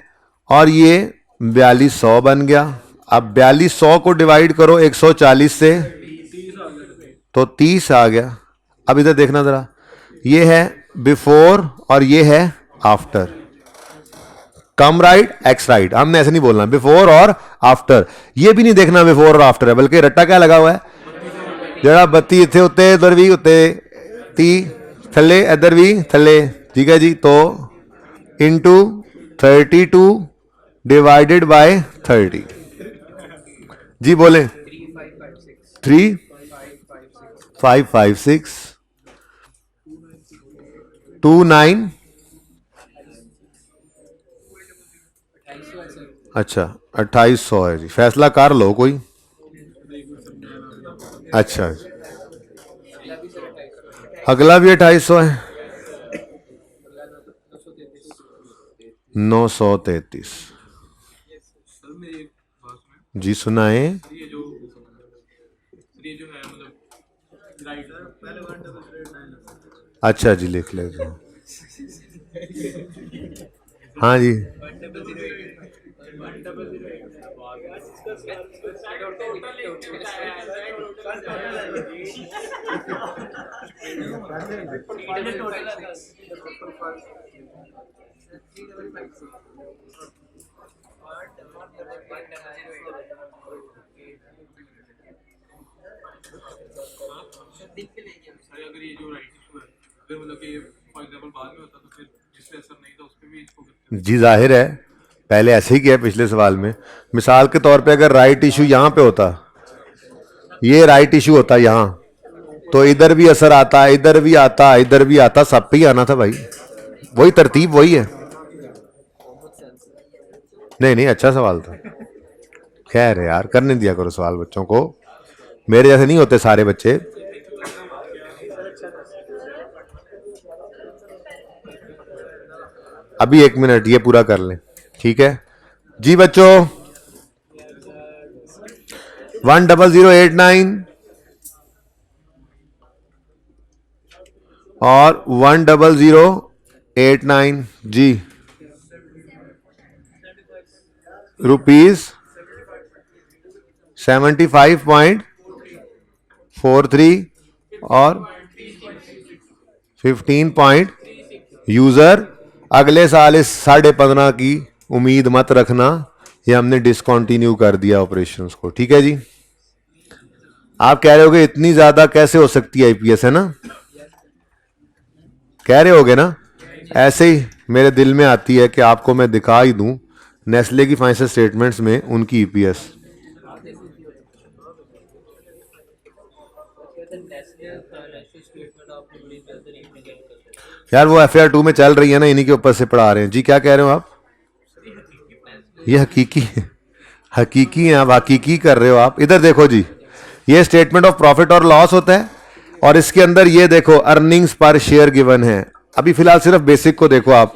और ये 4200 बन गया। अब 4200 को डिवाइड करो 140 से तो 30 आ गया। अब इधर देखना जरा, ये है बिफोर और ये है आफ्टर। कम राइट एक्स राइट, हमने ऐसे नहीं बोलना बिफोर और आफ्टर। ये भी नहीं देखना बिफोर और आफ्टर है, बल्कि रट्टा क्या लगा हुआ है, जरा 32 इतने उत्ते इधर भी उत्ते 30 थले इधर भी थले, ठीक है जी। तो इंटू 32 डिवाइडेड बाय 30 जी, बोले 3556 29। अच्छा 2800 है जी, फैसला कर लो कोई। अच्छा अगला भी 2800 है, 933 जी। सुनाए अच्छा जी, लिख लेते हैं। हाँ जी अगर ये जो राइट इशू है, अगर मतलब कि फॉर एग्जांपल बाद में होता तो फिर जिसपे असर नहीं था उस पे भी इसको करते जी। जाहिर है पहले ऐसे ही किया पिछले सवाल में। मिसाल के तौर पे अगर राइट इशू यहां पे होता, ये राइट इशू होता यहां, तो इधर भी असर आता, इधर भी आता, इधर भी आता, सब पे ही आना था भाई। वही तरतीब वही है। नहीं नहीं अच्छा सवाल था। खैर है यार, करने दिया करो सवाल बच्चों को, मेरे जैसे नहीं होते सारे बच्चे। अभी 1 मिनट ये पूरा कर लें, ठीक है जी बच्चों। 10089 और 10089 जी, रुपीज 75.43 और 15 यूजर। अगले साल इस 15.5 की उम्मीद मत रखना, ये हमने डिसकंटिन्यू कर दिया ऑपरेशंस को, ठीक है जी। आप कह रहे होगे इतनी ज्यादा कैसे हो सकती है आईपीएस, है ना, कह रहे होगे ना। ऐसे ही मेरे दिल में आती है कि आपको मैं दिखा ही दूं नेस्ले की फाइनेंशियल स्टेटमेंट्स में उनकी ईपीएस। यार वो एफआईआर 2 में चल रही है ना, इन्हीं के ऊपर से पढ़ा रहे हैं जी। क्या कह रहे हो आप, ये हकीकी हकीकी है, आप हकीकी कर रहे हो आप। इधर देखो जी, ये स्टेटमेंट ऑफ प्रॉफिट और लॉस होता है और इसके अंदर ये देखो अर्निंग्स पर शेयर गिवन है। अभी फिलहाल सिर्फ बेसिक को देखो आप,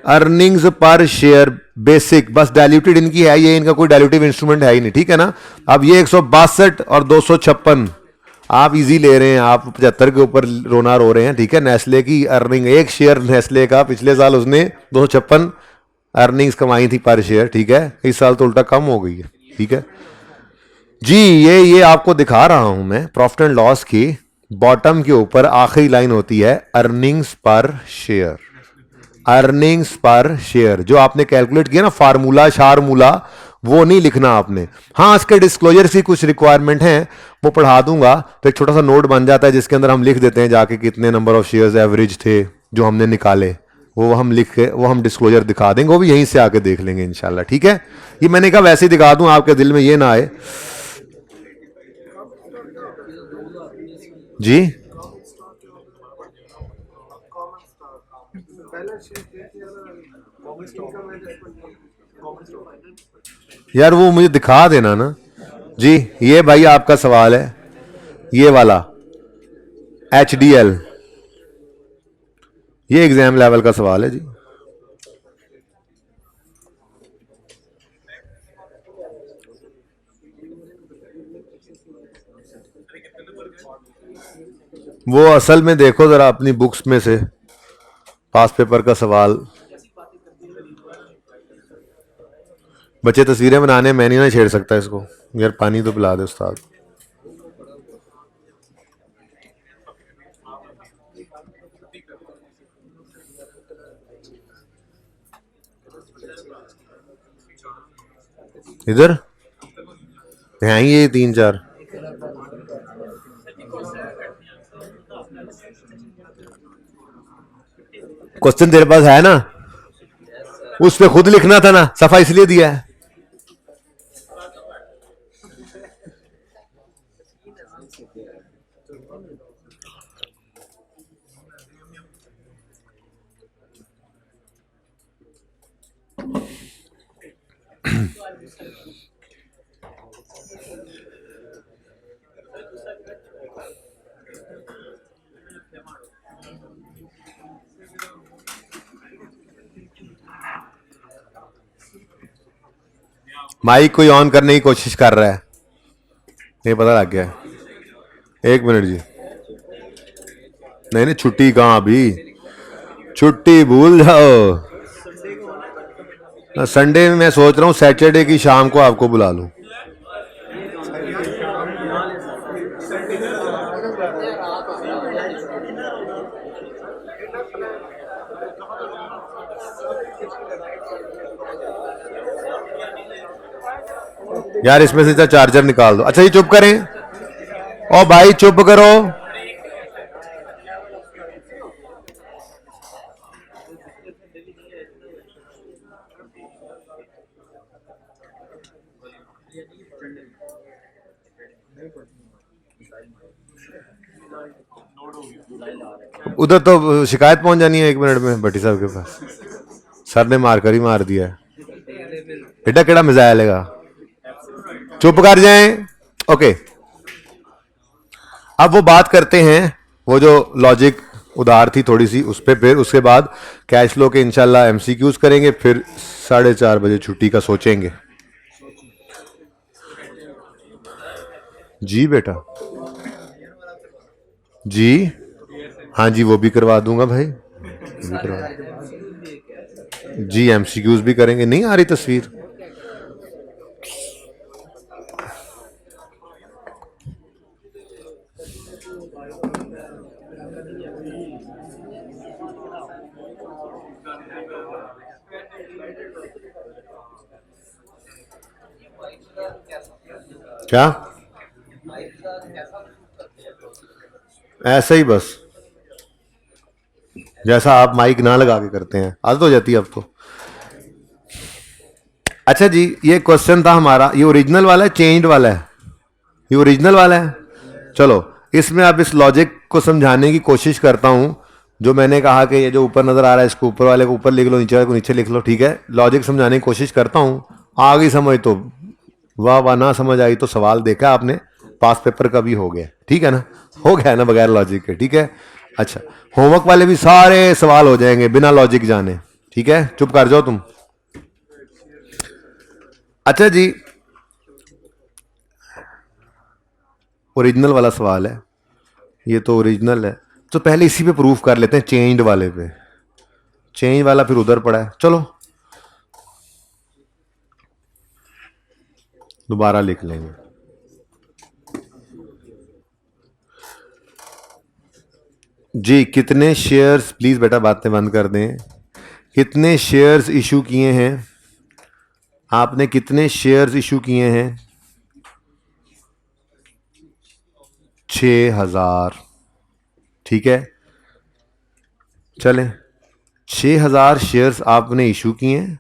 अर्निंग्स पर शेयर बेसिक, बस डाइल्यूटेड इनकी है, ये इनका कोई डाइल्यूटिव इंस्ट्रूमेंट है ही नहीं, ठीक है ना। अब ये 162 और 256 आप इजी ले रहे हैं, आप 75 के ऊपर रोना रो रहे हैं, ठीक है। नेस्ले की अर्निंग, एक शेयर नेस्ले का पिछले साल उसने 256 अर्निंग्स कमाई थी पर शेयर, ठीक है। इस साल तो उल्टा कम हो गई है, ठीक है जी। ये आपको दिखा रहा हूं मैं, प्रॉफिट एंड लॉस की बॉटम के ऊपर आखिरी लाइन होती है अर्निंग्स पर शेयर। अर्निंग्स पर शेयर जो आपने कैलकुलेट किया ना, फार्मूला शार्मूला, वो नहीं लिखना आपने। हाँ, इसके डिस्क्लोजर की कुछ रिक्वायरमेंट हैं, वो पढ़ा दूंगा, तो एक छोटा सा नोट बन जाता है जिसके अंदर हम लिख देते हैं जाके कितने नंबर ऑफ शेयर्स एवरेज थे जो हमने निकाले, वो हम लिख के वो हम डिस्क्लोजर दिखा देंगे, वो भी यहीं से आके देख लेंगे इंशाल्लाह। ठीक है, ये मैंने कहा वैसे ही दिखा दूं, आपके दिल में ये ना आए। जी यार वो मुझे दिखा देना ना। जी ये भाई आपका सवाल है, ये वाला HDL, ये एग्जाम लेवल का सवाल है जी। वो असल में देखो जरा अपनी बुक्स में से पास पेपर का सवाल। बच्चे तस्वीरें बनाने, मैं नहीं ना छेड़ सकता इसको। यार पानी तो पिला दे उस्ताद। इधर हैं ये 3-4 क्वेश्चन तेरे पास है ना, उस पे खुद लिखना था ना, सफा इसलिए दिया है। माइक कोई ऑन करने की कोशिश कर रहा है, ये पता लग गया है। 1 मिनट जी। नहीं नहीं, छुट्टी कहाँ अभी, छुट्टी भूल जाओ। संडे में मैं सोच रहा हूँ सैटरडे की शाम को आपको बुला लूं। यार इसमें से चार्जर निकाल दो। अच्छा ये चुप करें, ओ भाई चुप करो। उधर तो शिकायत पहुंच जानी है 1 मिनट में भट्टी साहब के पास। सर ने मार कर ही मार दिया है बेटा, केड़ा मिजाइल है। चुप कर जाएं। ओके, अब वो बात करते हैं, वो जो लॉजिक उधार थी थोड़ी सी उस पर, फिर उसके बाद कैश फ्लो के इंशाल्लाह MCQs करेंगे, फिर 4:30 बजे छुट्टी का सोचेंगे। जी बेटा, जी हाँ जी, वो भी करवा दूंगा भाई, वो भी करवा। जी MCQs भी करेंगे। नहीं आ रही तस्वीर? क्या ऐसा ही बस, जैसा आप माइक ना लगा के करते हैं, आदत हो जाती है अब तो। अच्छा जी, ये क्वेश्चन था हमारा, ये ओरिजिनल वाला है चेंज्ड वाला है? ये ओरिजिनल वाला है। चलो इसमें अब इस लॉजिक को समझाने की कोशिश करता हूं। जो मैंने कहा कि ये जो ऊपर नजर आ रहा है इसको ऊपर वाले को ऊपर लिख लो, नीचे वाले को नीचे लिख लो। ठीक है, लॉजिक समझाने की कोशिश करता हूं। आ गई समझ तो वाह वाह, ना समझ आई तो सवाल देखा आपने, पास पेपर का भी हो गया। ठीक है ना, हो गया ना बगैर लॉजिक के। ठीक है, अच्छा होमवर्क वाले भी सारे सवाल हो जाएंगे बिना लॉजिक जाने। ठीक है, चुप कर जाओ तुम। अच्छा जी, ओरिजिनल वाला सवाल है, ये तो ओरिजिनल है, तो पहले इसी पे प्रूफ कर लेते हैं, चेंज्ड वाले पे। चेंज वाला फिर उधर पड़ा है, चलो दोबारा लिख लेंगे। जी कितने शेयर्स, प्लीज बेटा बातें बंद कर दें, कितने शेयर्स इशू किए हैं आपने कितने शेयर्स इशू किए हैं? 6,000। ठीक है, चलें, 6,000 शेयर्स आपने इशू किए हैं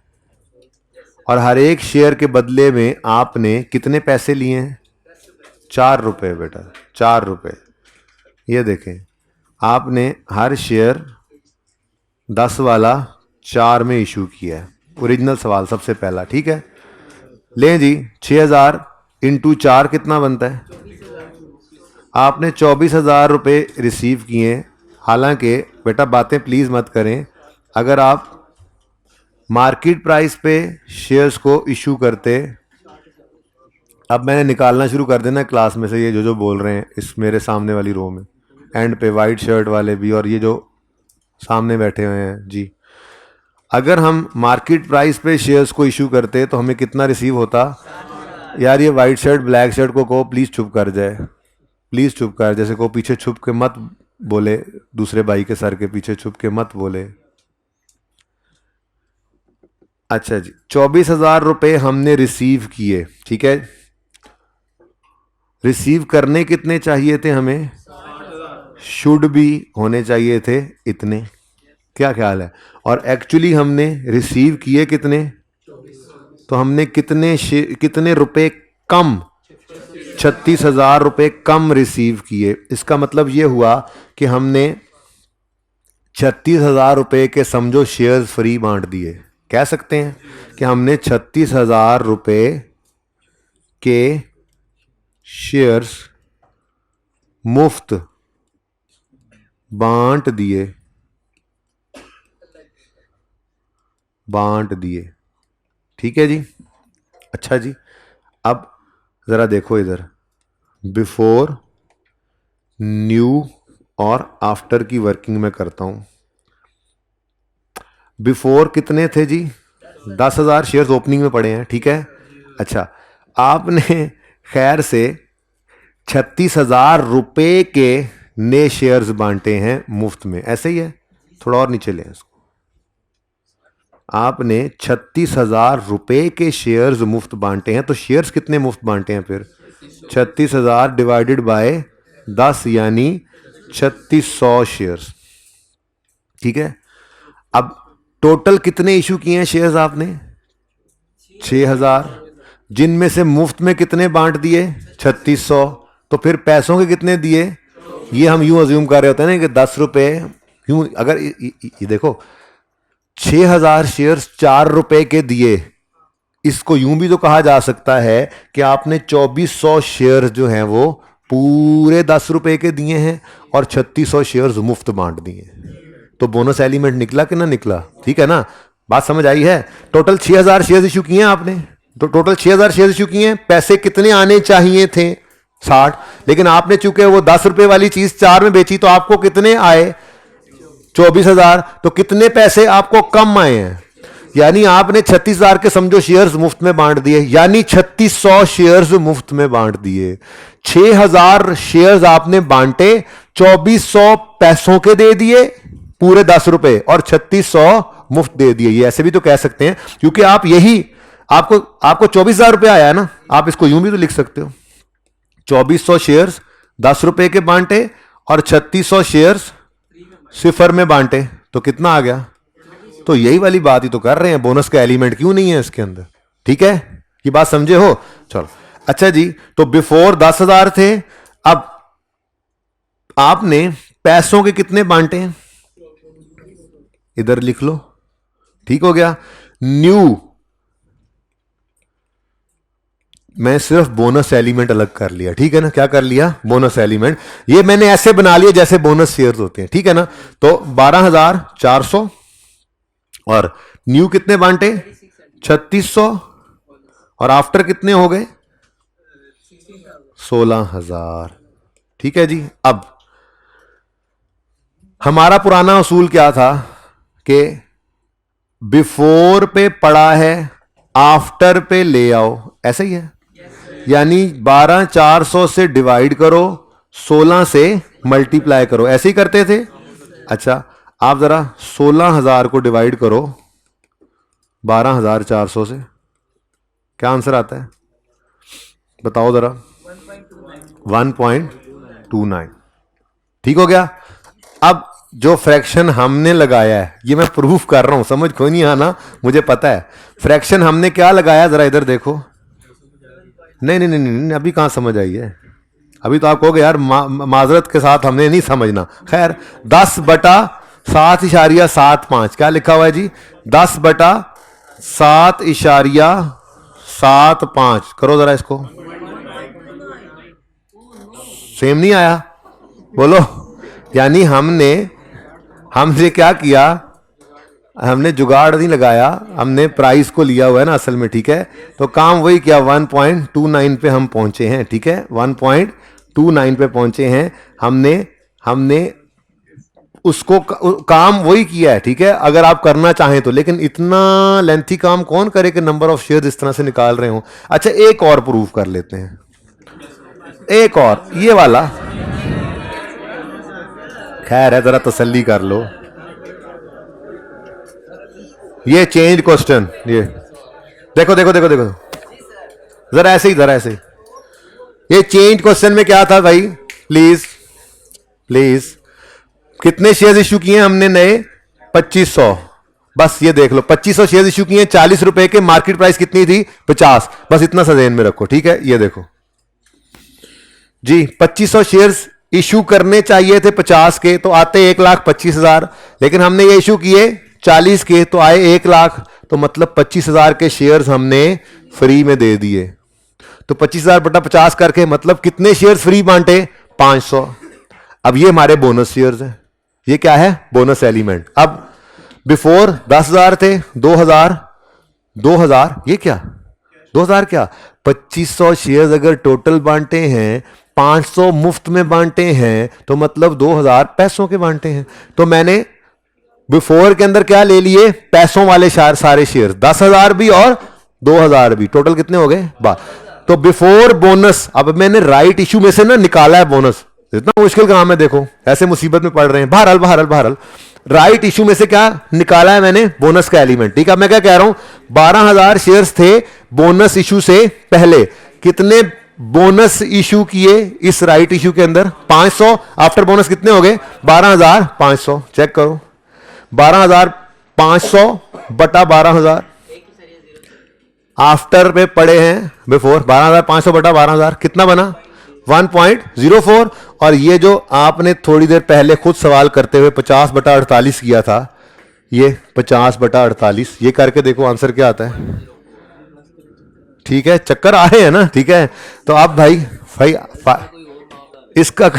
और हर एक शेयर के बदले में आपने कितने पैसे लिए हैं? 4 रुपए बेटा, 4 रुपए। ये देखें, आपने हर शेयर 10 वाला 4 में इशू किया है। ओरिजिनल सवाल सबसे पहला, ठीक है। लें जी, 6,000 इंटू 4 कितना बनता है? आपने 24,000 रुपये रिसीव किए। हालांकि बेटा बातें प्लीज़ मत करें, अगर आप मार्केट प्राइस पे शेयर्स को इशू करते, अब मैंने निकालना शुरू कर देना क्लास में से ये जो जो बोल रहे हैं इस मेरे सामने वाली रो में, एंड पे वाइट शर्ट वाले भी और ये जो सामने बैठे हुए हैं जी, अगर हम मार्केट प्राइस पे शेयर्स को इशू करते तो हमें कितना रिसीव होता? यार ये वाइट शर्ट ब्लैक शर्ट को कहो प्लीज़ चुप कर जाए, प्लीज़ चुप कर, जैसे को पीछे छुप के मत बोले, दूसरे भाई के सर के पीछे छुप के मत बोले। अच्छा जी, 24,000 रुपये हमने रिसीव किए, ठीक है। रिसीव करने कितने चाहिए थे हमें? शुड भी होने चाहिए थे इतने। क्या ख्याल है? और एक्चुअली हमने रिसीव किए कितने? तो हमने कितने रुपए कम? 36,000 रुपये कम रिसीव किए। इसका मतलब ये हुआ कि हमने 36,000 रुपये के समझो शेयर्स फ्री बांट दिए। कह सकते हैं कि हमने 36,000 रुपये के शेयर्स मुफ्त बांट दिए। ठीक है जी। अच्छा जी, अब ज़रा देखो इधर, बिफोर, न्यू और आफ्टर की वर्किंग में करता हूं। बिफोर कितने थे जी? 10,000 शेयर्स ओपनिंग में पड़े हैं, ठीक है। अच्छा, आपने खैर से 36,000 रुपये के नए शेयर्स बांटे हैं मुफ्त में, ऐसे ही है। थोड़ा और नीचे लें इसको। आपने 36,000 रुपये के शेयर्स मुफ्त बांटे हैं, तो शेयर्स कितने मुफ्त बांटे हैं फिर? 36,000 डिवाइडेड बाय 10 यानी 3600 शेयर्स, ठीक है। अब टोटल कितने इशू किए हैं शेयर्स आपने? 6,000, जिनमें से मुफ्त में कितने बांट दिए? 3600। तो फिर पैसों के कितने दिए? ये हम यूं अज्यूम कर रहे होते हैं ना कि 10 रुपए, यूं अगर ये देखो 6,000 शेयर्स 4 रुपए के दिए, इसको यूं भी तो कहा जा सकता है कि आपने 2400 शेयर्स जो हैं वो पूरे 10 रुपए के दिए हैं और 3600 शेयर्स मुफ्त बांट दिए। तो बोनस एलिमेंट निकला कि ना निकला? ठीक है ना, बात समझ आई है। टोटल 6,000 शेयर्स इशू किए हैं आपने, तो टोटल 6,000 शेयर्स इशू किए हैं। पैसे कितने आने चाहिए थे? 60, लेकिन आपने चूंकि वो 10 रुपए वाली चीज 4 में बेची तो आपको कितने आए? 24,000। तो कितने पैसे आपको कम आए हैं? यानी आपने 36,000 के समझो शेयर्स मुफ्त में बांट दिए, यानी 3600 शेयर्स मुफ्त में बांट दिए। 6,000 शेयर्स आपने बांटे, 2400 पैसों के दे दिए पूरे 10 रुपए और 3600 मुफ्त दे दिए। ये ऐसे भी तो कह सकते हैं, क्योंकि आप यही आपको 24,000 रुपया आया है ना, आप इसको यूं भी तो लिख सकते हो। 2400 शेयर्स 10 रुपए के बांटे और 3600 शेयर्स सिफर में बांटे, तो कितना आ गया? तो यही वाली बात ही तो कर रहे हैं, बोनस का एलिमेंट क्यों नहीं है इसके अंदर? ठीक है, ये बात समझे हो? चलो, अच्छा जी, तो बिफोर 10,000 थे, अब आपने पैसों के कितने बांटे हैं? इधर लिख लो, ठीक हो गया। न्यू, मैं सिर्फ बोनस एलिमेंट अलग कर लिया, ठीक है ना। क्या कर लिया? Bonus element. ये मैंने ऐसे बना लिया जैसे बोनस शेयर्स होते हैं, ठीक है ना। तो 12,400 और न्यू कितने बांटे? 3600 और आफ्टर कितने हो गए? 16,000, ठीक है जी। अब हमारा पुराना असूल क्या था कि बिफोर पे पड़ा है, आफ्टर पे ले आओ, ऐसा ही है। यानी 12,400 से डिवाइड करो, 16 से मल्टीप्लाई करो, ऐसे ही करते थे। अच्छा, आप जरा 16,000 को डिवाइड करो 12,400 से, क्या आंसर आता है बताओ जरा? 1.29। ठीक हो गया। अब जो फ्रैक्शन हमने लगाया है, ये मैं प्रूफ कर रहा हूं, समझ कोई नहीं आना, मुझे पता है। फ्रैक्शन हमने क्या लगाया, जरा इधर देखो। नहीं नहीं नहीं नहीं, अभी कहां समझ आई है? अभी तो आप कहोगे यार माजरत के साथ हमने नहीं समझना। खैर 10/7.75 क्या लिखा हुआ है जी? 10/7.75 करो जरा इसको। सेम नहीं आया? बोलो। यानी हमने क्या किया, हमने जुगाड़ नहीं लगाया, हमने प्राइस को लिया हुआ है ना असल में। ठीक है, तो काम वही किया, 1.29 पे हम पहुंचे हैं। ठीक है, 1.29 पे पहुंचे हैं हमने उसको काम वही किया है। ठीक है, अगर आप करना चाहें तो, लेकिन इतना लेंथी काम कौन करे कि नंबर ऑफ शेयर इस तरह से निकाल रहे हो। अच्छा एक और प्रूफ कर लेते हैं, एक और ये वाला। खैर है, जरा तसल्ली कर लो। ये चेंज क्वेश्चन, ये देखो देखो देखो देखो, जरा ऐसे ही, जरा ऐसे ही। ये चेंज क्वेश्चन में क्या था भाई? प्लीज प्लीज, कितने शेयर इश्यू किए हमने नए? 2500। बस ये देख लो, 2500 शेयर इश्यू किए, 40 रुपए के, मार्केट प्राइस कितनी थी? 50। बस इतना सा ध्यान में रखो। ठीक है, ये देखो जी, 2500 शेयर्स इशू करने चाहिए थे 50 के, तो आते 1,25,000, लेकिन हमने ये इशू किए 40 के, तो आए 1 लाख। तो मतलब 25,000 के शेयर्स हमने फ्री में दे दिए। तो 25,000 बटा 50 करके मतलब कितने शेयर्स फ्री बांटे? 500। अब ये हमारे बोनस शेयर्स हैं। ये क्या है? Bonus element. अब बिफोर 10,000 थे, 2,000 ये क्या 2,000 क्या, 2500 शेयर्स अगर टोटल बांटे हैं, 500 मुफ्त में बांटे हैं, तो मतलब 2,000 पैसों के बांटे हैं। तो मैंने बिफोर के अंदर क्या ले लिए? पैसों वाले सारे शेयर, 10,000 भी और 2,000 भी, टोटल कितने हो गए? 12। तो बिफोर बोनस, अब मैंने राइट इशू में से ना निकाला है बोनस। इतना मुश्किल काम है, देखो ऐसे मुसीबत में पड़ रहे हैं। बहरहाल राइट इशू में से क्या निकाला है मैंने? बोनस का एलिमेंट। ठीक है, मैं क्या कह रहा हूं, 12,000 शेयर्स थे बोनस इशू से पहले। कितने बोनस इशू किए इस राइट इशू के अंदर? 500। आफ्टर बोनस कितने हो गए? 12,500। चेक करो, 12,500 बटा 12,000 आफ्टर पे पड़े हैं बिफोर। 12,500 बटा 12,000 कितना बना? 1.04। और ये जो आपने थोड़ी देर पहले खुद सवाल करते हुए 50 बटा 48 किया था, ये 50 बटा 48, ये करके देखो आंसर क्या आता है। ठीक है, चक्कर आ रहे हैं ना? ठीक है, तो अब भाई इसका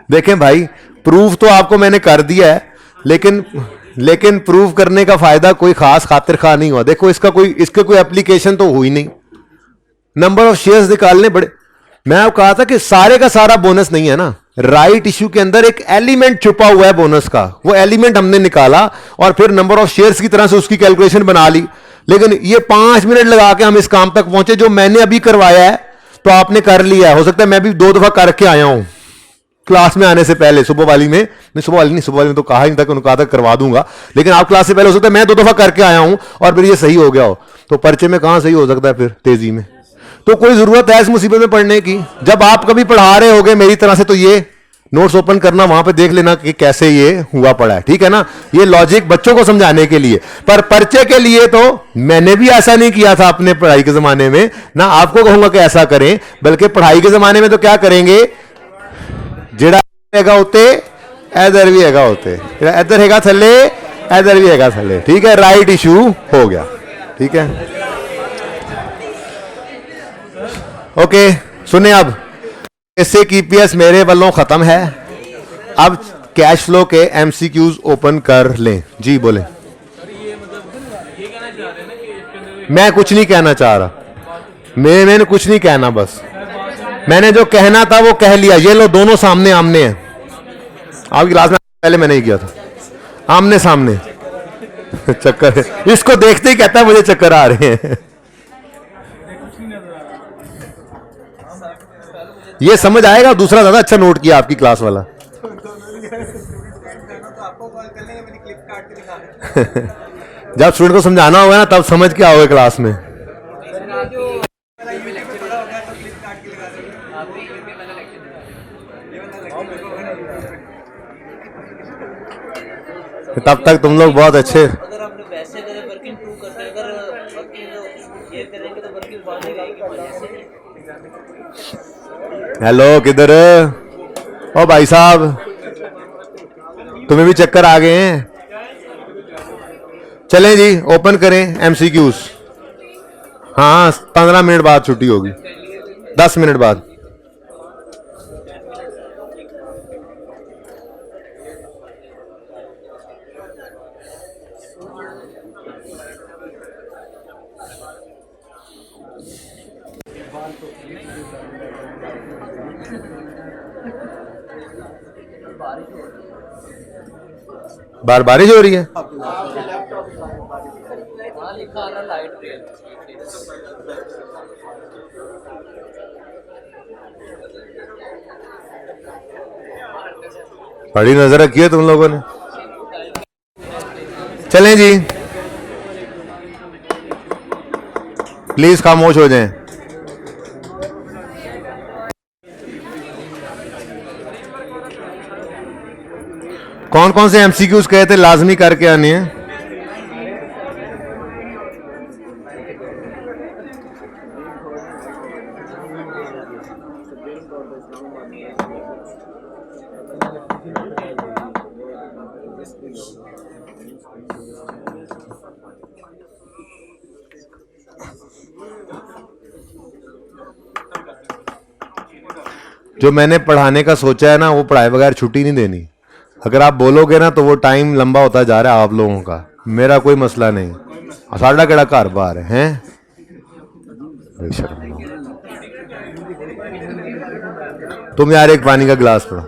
देखें भाई, प्रूफ तो आपको मैंने कर दिया है, लेकिन प्रूफ करने का फायदा कोई खास खातिर खा नहीं हुआ। देखो इसका कोई एप्लीकेशन तो हुई नहीं। नंबर ऑफ शेयर्स निकालने बड़े, मैं आपको कहा था कि सारे का सारा बोनस नहीं है ना। राइट इश्यू के अंदर एक एलिमेंट छुपा हुआ है बोनस का, वो एलिमेंट हमने निकाला और फिर नंबर ऑफ शेयर्स की तरह से उसकी कैलकुलेशन बना ली। लेकिन ये 5 मिनट लगा के हम इस काम तक पहुंचे जो मैंने अभी करवाया है, तो आपने कर लिया है। हो सकता है मैं भी 2 दफा करके आया हूं क्लास में आने से पहले। सुबह वाली में तो कहा ही नहीं था कि उन्होंने कहा था करवा दूंगा, लेकिन आप क्लास से पहले हो सकता है मैं 2 दफा करके आया हूं और फिर ये सही हो गया हो। तो पर्चे में कहां सही हो सकता है फिर तेजी में? तो कोई जरूरत है इस मुसीबत में पढ़ने की? जब आप कभी पढ़ा रहे होगे मेरी तरह से, तो ये नोट्स ओपन करना, वहां पे देख लेना कि कैसे ये हुआ पड़ा है। ठीक है ना, ये लॉजिक बच्चों को समझाने के लिए। पर पर्चे के लिए तो मैंने भी ऐसा नहीं किया था अपने पढ़ाई के जमाने में, ना आपको कहूंगा कि ऐसा करें। बल्कि पढ़ाई के जमाने में तो क्या करेंगे, जेड़ा हैगा होते इधर भी हैगा होते, इधर हैगा थले इधर भी हैगा थले। ठीक है, राइट इशू हो गया। ठीक है, ओके सुने, अब इससे कीपीएस मेरे वालों खत्म है। अब कैश फ्लो के एमसीक्यूज ओपन कर लें। जी बोले। मैं कुछ नहीं कहना चाह रहा, मैंने कुछ नहीं कहना, बस मैंने जो कहना था वो कह लिया। ये लो दोनों सामने आमने हैं। आपकी क्लास में पहले मैंने ही किया था, आमने सामने। चक्कर है, इसको देखते ही कहता है मुझे चक्कर आ रहे हैं। ये समझ आएगा। दूसरा ज्यादा अच्छा नोट किया आपकी क्लास वाला। जब स्टूडेंट को समझाना होगा ना तब समझ के आओगे क्लास में। तब तक तुम लोग बहुत अच्छे। अगर आपने वैसे करे वर्किंग टू करते अगर वर्किंग ये करेंगे तो वर्किंग बढ़ेगा ही हेलो किधर है? ओ भाई साहब, तुम्हें भी चक्कर आ गए हैं? चलें जी, ओपन करें एमसीक्यूज। हाँ 15 मिनट बाद छुट्टी होगी, 10 मिनट बाद। बार बारिश हो रही है। बड़ी नजर रखी है तुम लोगों ने। चलें जी, प्लीज खामोश हो जाएं। कौन कौन से एमसीक्यूज कहे थे लाजमी करके आने हैं? जो मैंने पढ़ाने का सोचा है ना, वो पढ़ाए बगैर छुट्टी नहीं देनी। अगर आप बोलोगे ना तो वो टाइम लंबा होता जा रहा है आप लोगों का। मेरा कोई मसला नहीं, साढ़ा केड़ा घर बार है। तुम यार एक पानी का गिलास पढ़ो।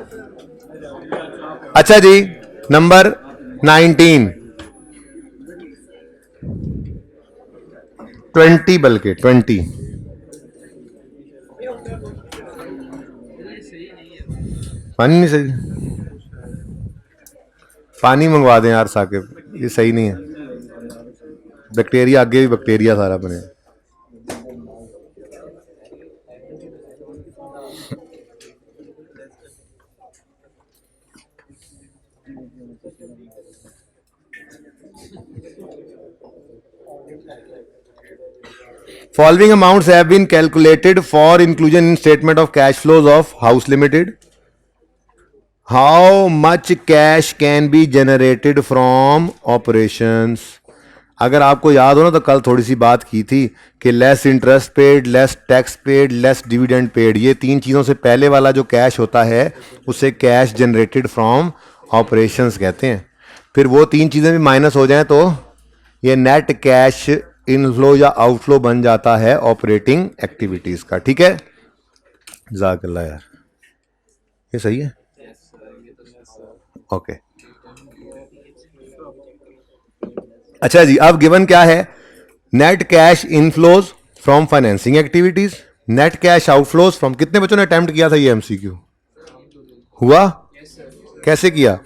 अच्छा जी, नंबर 19 20 बल्कि 20 पानी नहीं सही। पानी मंगवा दें यार साकिब, ये सही नहीं है। बैक्टीरिया आगे भी बैक्टीरिया सारा बने। Following amounts have been calculated for inclusion in statement of cash flows of House Limited. How much cash can be generated from operations? अगर आपको याद हो ना तो कल थोड़ी सी बात की थी कि less interest paid, less tax paid, less dividend paid, ये तीन चीज़ों से पहले वाला जो कैश होता है उसे कैश जनरेटेड फ्रॉम ऑपरेशंस कहते हैं। फिर वो तीन चीज़ें भी माइनस हो जाएं तो ये नेट कैश इनफ्लो या आउटफ्लो बन जाता है ऑपरेटिंग एक्टिविटीज़ का। ठीक है, जज़ाकल्लाह यार, ये सही है। ओके अच्छा जी, अब गिवन क्या है? Net cash inflows from financing activities, net cash outflows from. कितने बच्चों ने अटेम्प्ट किया था ये एमसीक्यू? हुआ? कैसे किया?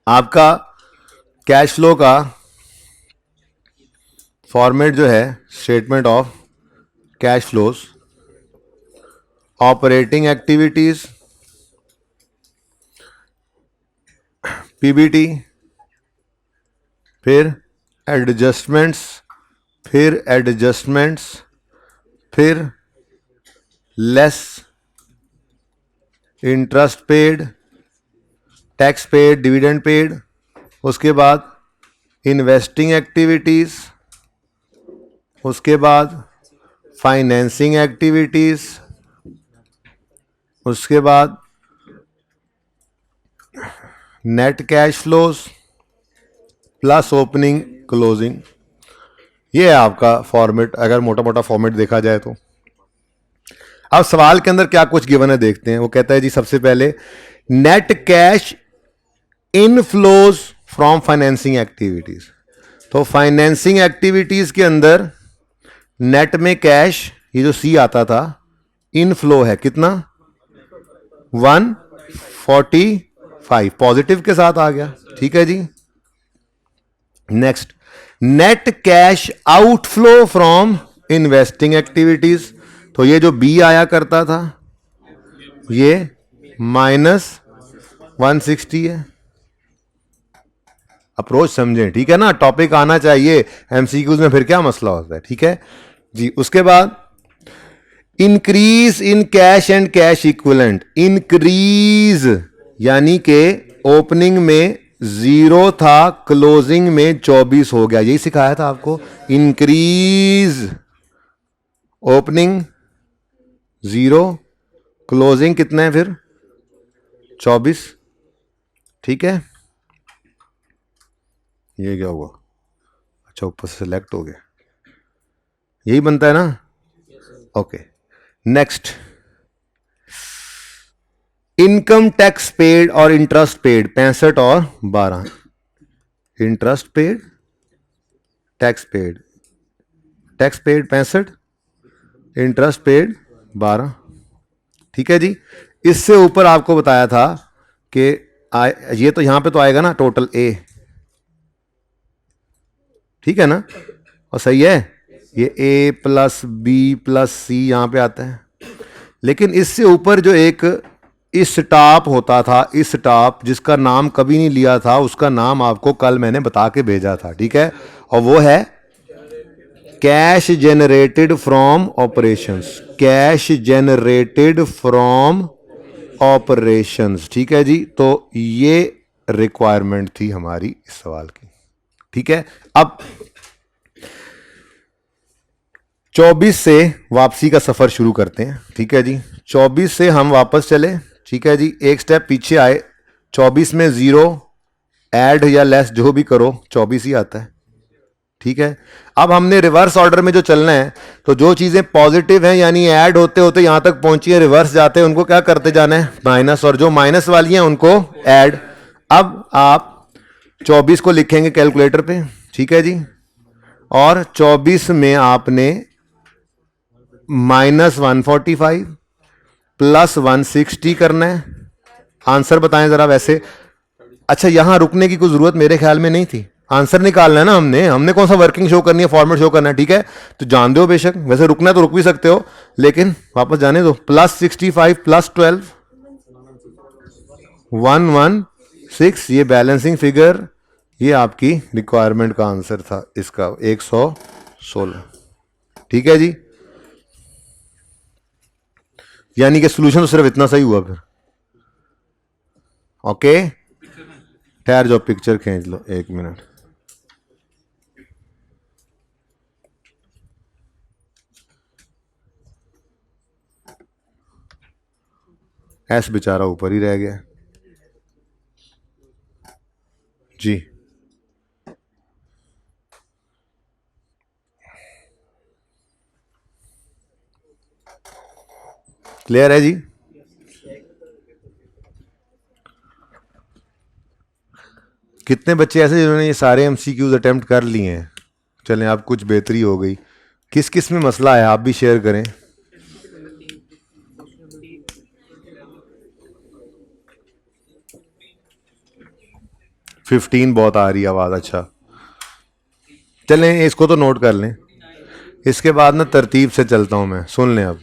आपका कैश फ्लो का फॉर्मेट जो है, statement of cash flows, operating activities, PBT, फिर एडजस्टमेंट्स, फिर एडजस्टमेंट्स, फिर less interest paid, tax paid, dividend paid, उसके बाद इन्वेस्टिंग एक्टिविटीज, उसके बाद फाइनेंसिंग एक्टिविटीज, उसके बाद net cash flows plus opening closing. ये है आपका फॉर्मेट, अगर मोटा मोटा फॉर्मेट देखा जाए तो। अब सवाल के अंदर क्या कुछ गिवन है देखते हैं। वो कहता है जी सबसे पहले net cash inflows from financing activities. तो फाइनेंसिंग एक्टिविटीज के अंदर नेट में कैश, ये जो सी आता था, इनफ्लो है कितना? 145 पॉजिटिव के साथ आ गया, ठीक है जी। Next, net cash outflow from investing activities, तो ये जो बी आया करता था ये -160 है। अप्रोच समझें, ठीक है ना, टॉपिक आना चाहिए एमसीक्यूज में, फिर क्या मसला होता है, ठीक है जी। उसके बाद increase in cash and cash equivalent, increase यानी कि ओपनिंग में 0 था, क्लोजिंग में 24 हो गया, यही सिखाया था आपको। इंक्रीज ओपनिंग 0, क्लोजिंग कितना है फिर 24, ठीक है। ये क्या हुआ, अच्छा ऊपर से सेलेक्ट हो गया, यही बनता है ना, okay. Next, income tax paid और इंटरेस्ट पेड 65 और 12, interest paid, tax paid, tax paid 65, interest paid 12, ठीक है जी। इससे ऊपर आपको बताया था कि ये तो यहां पे तो आएगा ना टोटल ए, ठीक है ना, और सही है, ये ए प्लस बी प्लस सी यहां पे आता है। लेकिन इससे ऊपर जो एक स्टॉप होता था, स्टॉप जिसका नाम कभी नहीं लिया था, उसका नाम आपको कल मैंने बता के भेजा था, ठीक है, और वो है cash generated from operations, cash generated from operations, ठीक है जी। तो ये रिक्वायरमेंट थी हमारी इस सवाल की, ठीक है। अब 24 से वापसी का सफर शुरू करते हैं, ठीक है जी। 24 से हम वापस चले, ठीक है जी, एक स्टेप पीछे आए, 24 में 0 ऐड या लेस जो भी करो 24 ही आता है, ठीक है। अब हमने रिवर्स ऑर्डर में जो चलना है, तो जो चीजें पॉजिटिव हैं यानी ऐड होते होते यहां तक पहुंची है, रिवर्स जाते हैं उनको क्या करते जाना है माइनस, और जो माइनस वाली हैं उनको ऐड। अब आप 24 को लिखेंगे कैलकुलेटर पे, ठीक है जी, और 24 में आपने -145 प्लस 160 करना है। आंसर बताएं जरा वैसे, अच्छा यहां रुकने की कोई जरूरत मेरे ख्याल में नहीं थी, आंसर निकालना है ना हमने कौन सा वर्किंग शो करनी है, फॉर्मेट शो करना है, ठीक है। तो जान दो बेशक, वैसे रुकना है तो रुक भी सकते हो, लेकिन वापस जाने दो। +65 + 12 116, ये बैलेंसिंग फिगर, ये आपकी रिक्वायरमेंट का आंसर था इसका 116, ठीक है जी। यानी कि सोल्यूशन तो सिर्फ इतना सही हुआ फिर, ओके। ठहर जाओ, पिक्चर खींच लो 1 मिनट। ऐस बेचारा ऊपर ही रह गया जी। क्लियर है जी। कितने बच्चे ऐसे जिन्होंने ये सारे एमसीक्यूज अटेम्प्ट कर लिए हैं, चलें आप कुछ बेहतरी हो गई। किस किस में मसला है आप भी शेयर करें। फिफ्टीन बहुत आ रही है आवाज, अच्छा चलें इसको तो नोट कर लें, इसके बाद ना तरतीब से चलता हूं मैं, सुन लें। अब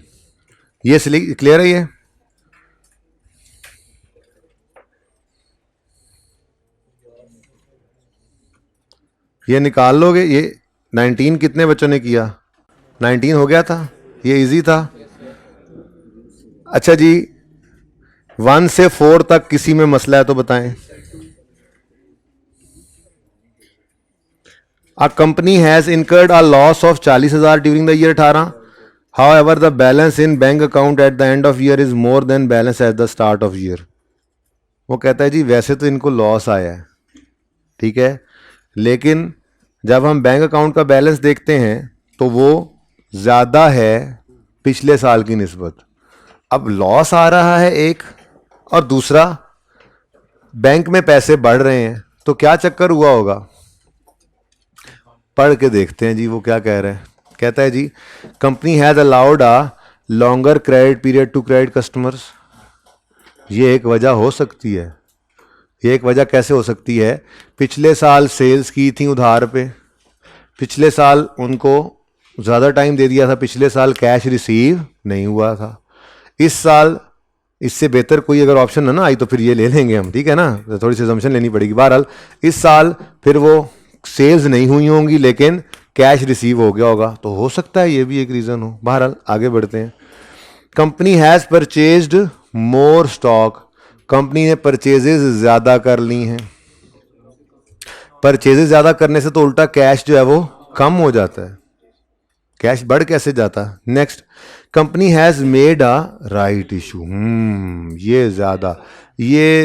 ये क्लियर है, ये निकाल लोगे। ये 19 कितने बच्चों ने किया, 19 हो गया था, ये इजी था। अच्छा जी, 1 से 4 तक किसी में मसला है तो बताएं। A company has incurred a loss of 40,000 during the year 18. However, the balance in bank account at the end of year is more than balance at the start of year. वो कहता है जी वैसे तो इनको लॉस आया है, ठीक है, लेकिन जब हम बैंक अकाउंट का बैलेंस देखते हैं तो वो ज़्यादा है पिछले साल की निस्बत। अब लॉस आ रहा है एक, और दूसरा बैंक में पैसे बढ़ रहे हैं, तो क्या चक्कर हुआ होगा, पढ़ के देखते हैं जी वो क्या कह रहे हैं। कहता है जी company has allowed a longer credit period to credit customers, ये एक वजह हो सकती है। ये एक वजह कैसे हो सकती है? पिछले साल सेल्स की थी उधार पे, पिछले साल उनको ज़्यादा टाइम दे दिया था, पिछले साल कैश रिसीव नहीं हुआ था। इस साल इससे बेहतर कोई अगर ऑप्शन ना आई तो फिर ये ले लेंगे हम, ठीक है ना, तो थोड़ी सी assumption लेनी पड़ेगी। बहरहाल इस साल फिर वो सेल्स नहीं हुई होंगी लेकिन कैश रिसीव हो गया होगा, तो हो सकता है ये भी एक रीज़न हो। बहरहाल आगे बढ़ते हैं। Company has purchased more stock, company ने परचेजेज ज़्यादा कर ली हैं। परचेजेज ज़्यादा करने से तो उल्टा कैश जो है वो कम हो जाता है, कैश बढ़ कैसे जाता? Next, company has made a right issue. ये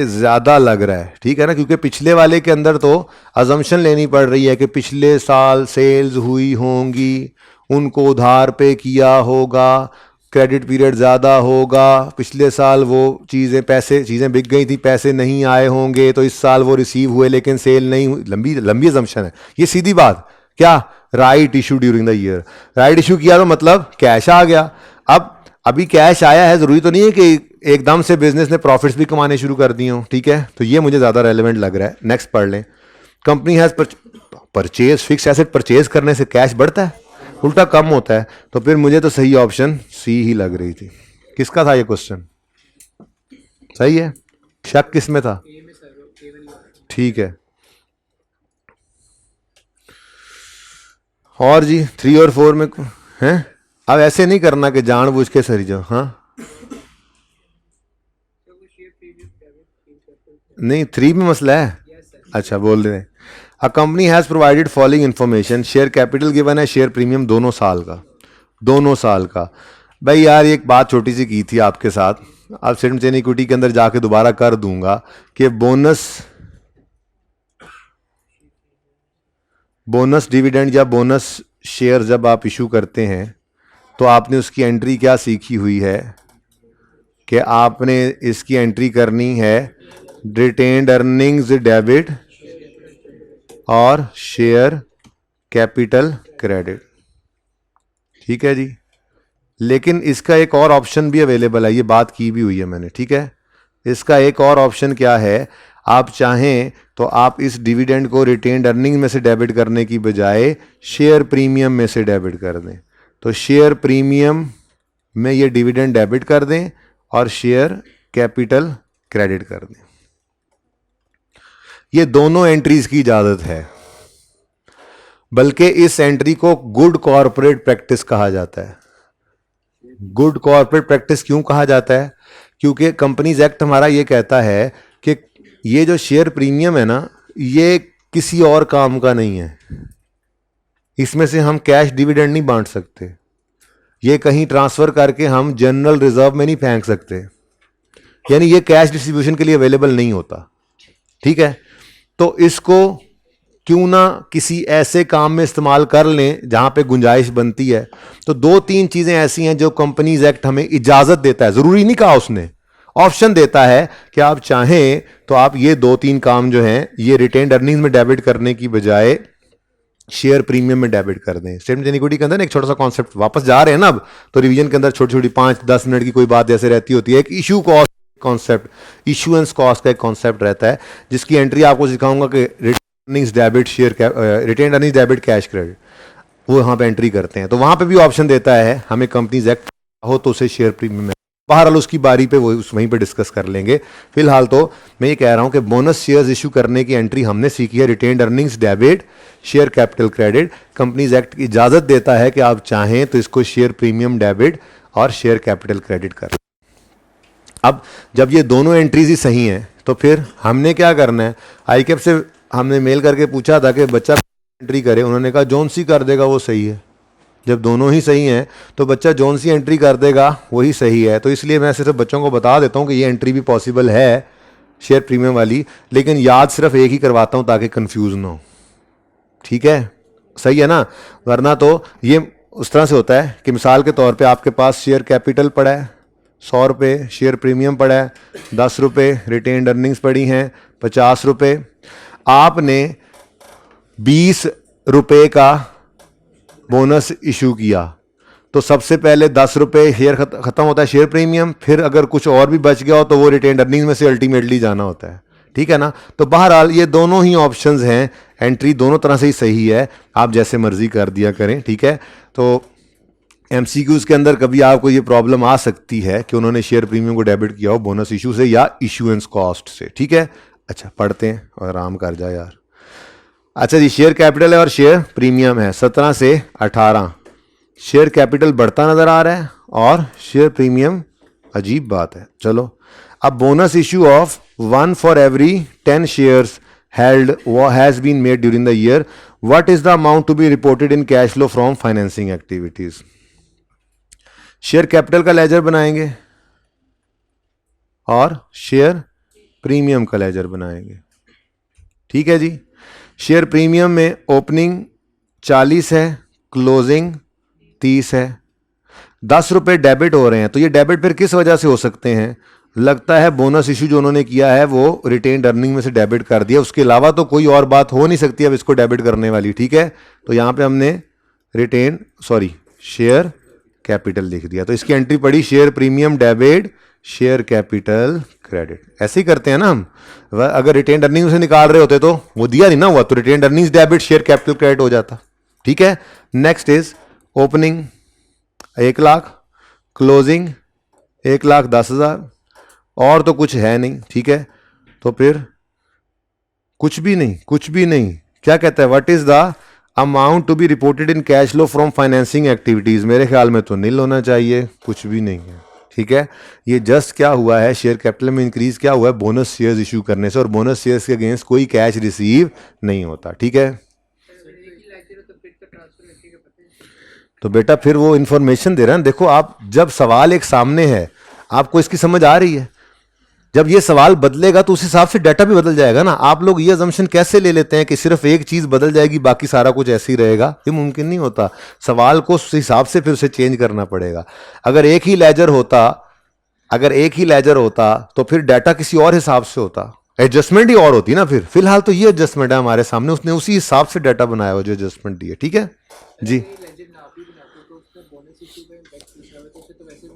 ज़्यादा लग रहा है, ठीक है ना, क्योंकि पिछले वाले के अंदर तो अजम्पशन लेनी पड़ रही है कि पिछले साल सेल्स हुई होंगी, उनको उधार पे किया होगा, क्रेडिट पीरियड ज़्यादा होगा, पिछले साल वो चीज़ें बिक गई थी, पैसे नहीं आए होंगे, तो इस साल वो रिसीव हुए लेकिन सेल नहीं हुई। लंबी लंबी अजम्पशन है ये, सीधी बात। क्या? Right issue during the year, right issue किया तो मतलब कैश आ गया। अब अभी कैश आया है, जरूरी तो नहीं है कि एकदम से बिजनेस ने प्रॉफिट्स भी कमाने शुरू कर दिए हो, ठीक है, तो ये मुझे ज़्यादा रेलेवेंट लग रहा है। नेक्स्ट पढ़ लें। Company has purchase, fix asset purchase करने से कैश बढ़ता है, उल्टा कम होता है, तो फिर मुझे तो सही ऑप्शन सी ही लग रही थी। किसका था ये क्वेश्चन? सही है, शक किस में था? ठीक है। और जी 3 और 4 में हैं? अब ऐसे नहीं करना कि जानबूझ के सही जाओ। हाँ नहीं, 3 में मसला है। अच्छा बोल रहे हैं। A company has provided following information, share capital given है, शेयर प्रीमियम दोनों साल का, दोनों साल का। भाई यार एक बात छोटी सी की थी आपके साथ, अब सिर्फ चेन इक्विटी के अंदर जाके दोबारा कर दूंगा कि बोनस डिविडेंड या बोनस शेयर जब आप इशू करते हैं तो आपने उसकी एंट्री क्या सीखी हुई है कि आपने इसकी एंट्री करनी है रिटेन्ड अर्निंग्स डेबिट और शेयर कैपिटल क्रेडिट, ठीक है जी। लेकिन इसका एक और ऑप्शन भी अवेलेबल है, ये बात की भी हुई है मैंने, ठीक है। इसका एक और ऑप्शन क्या है, आप चाहें तो आप इस डिविडेंड को रिटेन्ड अर्निंग में से डेबिट करने की बजाय शेयर प्रीमियम में से डेबिट कर दें। तो शेयर प्रीमियम में ये डिविडेंड डेबिट कर दें और शेयर कैपिटल क्रेडिट कर दें। ये दोनों एंट्रीज की इजाजत है, बल्कि इस एंट्री को गुड कॉर्पोरेट प्रैक्टिस कहा जाता है। गुड कॉर्पोरेट प्रैक्टिस क्यों कहा जाता है? क्योंकि कंपनीज एक्ट हमारा ये कहता है कि ये जो शेयर प्रीमियम है ना, ये किसी और काम का नहीं है, इसमें से हम कैश डिविडेंड नहीं बांट सकते, ये कहीं ट्रांसफर करके हम जनरल रिजर्व में नहीं फेंक सकते, यानी ये कैश डिस्ट्रीब्यूशन के लिए अवेलेबल नहीं होता, ठीक है। तो इसको क्यों ना किसी ऐसे काम में इस्तेमाल कर लें जहां पे गुंजाइश बनती है। तो 2-3 चीजें ऐसी हैं जो कंपनीज एक्ट हमें इजाजत देता है, जरूरी नहीं कहा उसने, ऑप्शन देता है कि आप चाहें तो आप ये 2-3 काम जो हैं ये रिटेन्ड अर्निंग्स में डेबिट करने की बजाय शेयर प्रीमियम में डेबिट कर दें। स्टेटमेंट इक्विटी के अंदर एक छोटा सा कॉन्सेप्ट वापस जा रहे हैं ना अब, तो रिवीजन के अंदर छोटी छोटी 5-10 मिनट की कोई बात जैसे रहती होती है। एक issue cost concept, issuance cost का एक कॉन्सेप्ट रहता है, जिसकी एंट्री आपको सिखाऊंगा कि earnings debit share retained earnings debit cash credit, वो यहाँ पे एंट्री करते हैं। तो वहां पे भी ऑप्शन देता है हमें कंपनीज एक्ट हो तो उसे शेयर प्रीमियम में, बहरहाल उसकी बारी पे वो वहीं पे डिस्कस कर लेंगे। फिलहाल तो मैं ये कह रहा हूं कि बोनस शेयर्स इशू करने की एंट्री हमने सीखी है retained earnings debit share capital credit. Companies act की इजाजत देता है कि आप चाहें तो इसको शेयर प्रीमियम डेबिट और शेयर कैपिटल क्रेडिट कर। अब जब ये दोनों एंट्रीज ही सही हैं तो फिर हमने क्या करना है, आईकेप से हमने मेल करके पूछा था कि बच्चा एंट्री करे, उन्होंने कहा जौन सी कर देगा वो सही है। जब दोनों ही सही हैं तो बच्चा जौन सी एंट्री कर देगा वही सही है। तो इसलिए मैं सिर्फ बच्चों को बता देता हूं कि ये एंट्री भी पॉसिबल है शेयर प्रीमियम वाली, लेकिन याद सिर्फ एक ही करवाता हूं ताकि कंफ्यूज ना हो, ठीक है, सही है ना। वरना तो ये उस तरह से होता है कि मिसाल के तौर पे आपके पास शेयर कैपिटल पड़ा है 100 रुपये, शेयर प्रीमियम पड़ा है 10 रुपये, रिटेन्ड अर्निंग्स पड़ी हैं 50 रुपये, आपने 20 रुपये का बोनस इशू किया, तो सबसे पहले 10 रुपये शेयर खत्म होता है शेयर प्रीमियम, फिर अगर कुछ और भी बच गया हो तो वो रिटेन अर्निंग में से अल्टीमेटली जाना होता है, ठीक है ना। तो बहरहाल ये दोनों ही ऑप्शंस हैं, एंट्री दोनों तरह से ही सही है, आप जैसे मर्जी कर दिया करें, ठीक है। तो एमसीक्यूज के अंदर कभी आपको ये प्रॉब्लम आ सकती है कि उन्होंने शेयर प्रीमियम को डेबिट किया हो बोनस इशू से या इशुएंस कॉस्ट से, ठीक है। अच्छा पढ़ते हैं और आराम कर जाए यार। अच्छा जी, शेयर कैपिटल है और शेयर प्रीमियम है 17 से 18। शेयर कैपिटल बढ़ता नजर आ रहा है और शेयर प्रीमियम अजीब बात है। चलो अब bonus issue of 1 for every 10 shares held has been made during the year. What is the amount to be reported in cash flow from financing activities? Share capital का लेजर बनाएंगे और share premium का laser बनाएंगे, ठीक है जी। Share premium में opening 40 है, closing 30 है, 10 रुपए डेबिट हो रहे हैं। तो ये डेबिट फिर किस वजह से हो सकते हैं? लगता है बोनस इशू जो उन्होंने किया है वो रिटेन्ड अर्निंग में से डेबिट कर दिया, उसके अलावा तो कोई और बात हो नहीं सकती अब इसको डेबिट करने वाली, ठीक है। तो यहां पे हमने शेयर कैपिटल लिख दिया, तो इसकी एंट्री पड़ी share premium debit share capital credit. ऐसे ही करते हैं ना हम, अगर रिटेन्ड अर्निंग से निकाल रहे होते तो वो दिया नहीं ना हुआ, तो retained earnings debit share capital credit हो जाता, ठीक है। Next is opening 1 lakh, closing 1,10,000, और तो कुछ है नहीं, ठीक है। तो फिर कुछ भी नहीं। क्या कहता है? What is the amount to be reported in cash flow from financing activities? मेरे ख्याल में तो नील होना चाहिए, कुछ भी नहीं है, ठीक है। ये जस्ट क्या हुआ है, शेयर कैपिटल में इंक्रीज क्या हुआ है बोनस शेयर्स इशू करने से, और बोनस शेयर्स के अगेंस्ट कोई कैश रिसीव नहीं होता, ठीक है। तो बेटा फिर वो इंफॉर्मेशन दे रहा है। देखो आप जब सवाल एक सामने है, आपको इसकी समझ आ रही है, जब ये सवाल बदलेगा तो उस हिसाब से डाटा भी बदल जाएगा ना। आप लोग ये अजम्पशन कैसे ले लेते हैं कि सिर्फ एक चीज बदल जाएगी बाकी सारा कुछ ऐसे ही रहेगा? ये मुमकिन नहीं होता। सवाल को उस हिसाब से फिर उसे चेंज करना पड़ेगा। अगर एक ही लेजर होता तो फिर डाटा किसी और हिसाब से होता, एडजस्टमेंट ही और होती ना फिर। फिलहाल तो ये एडजस्टमेंट है हमारे सामने, उसने उसी हिसाब से डाटा बनाया हुआ जो एडजस्टमेंट दी है, ठीक है जी।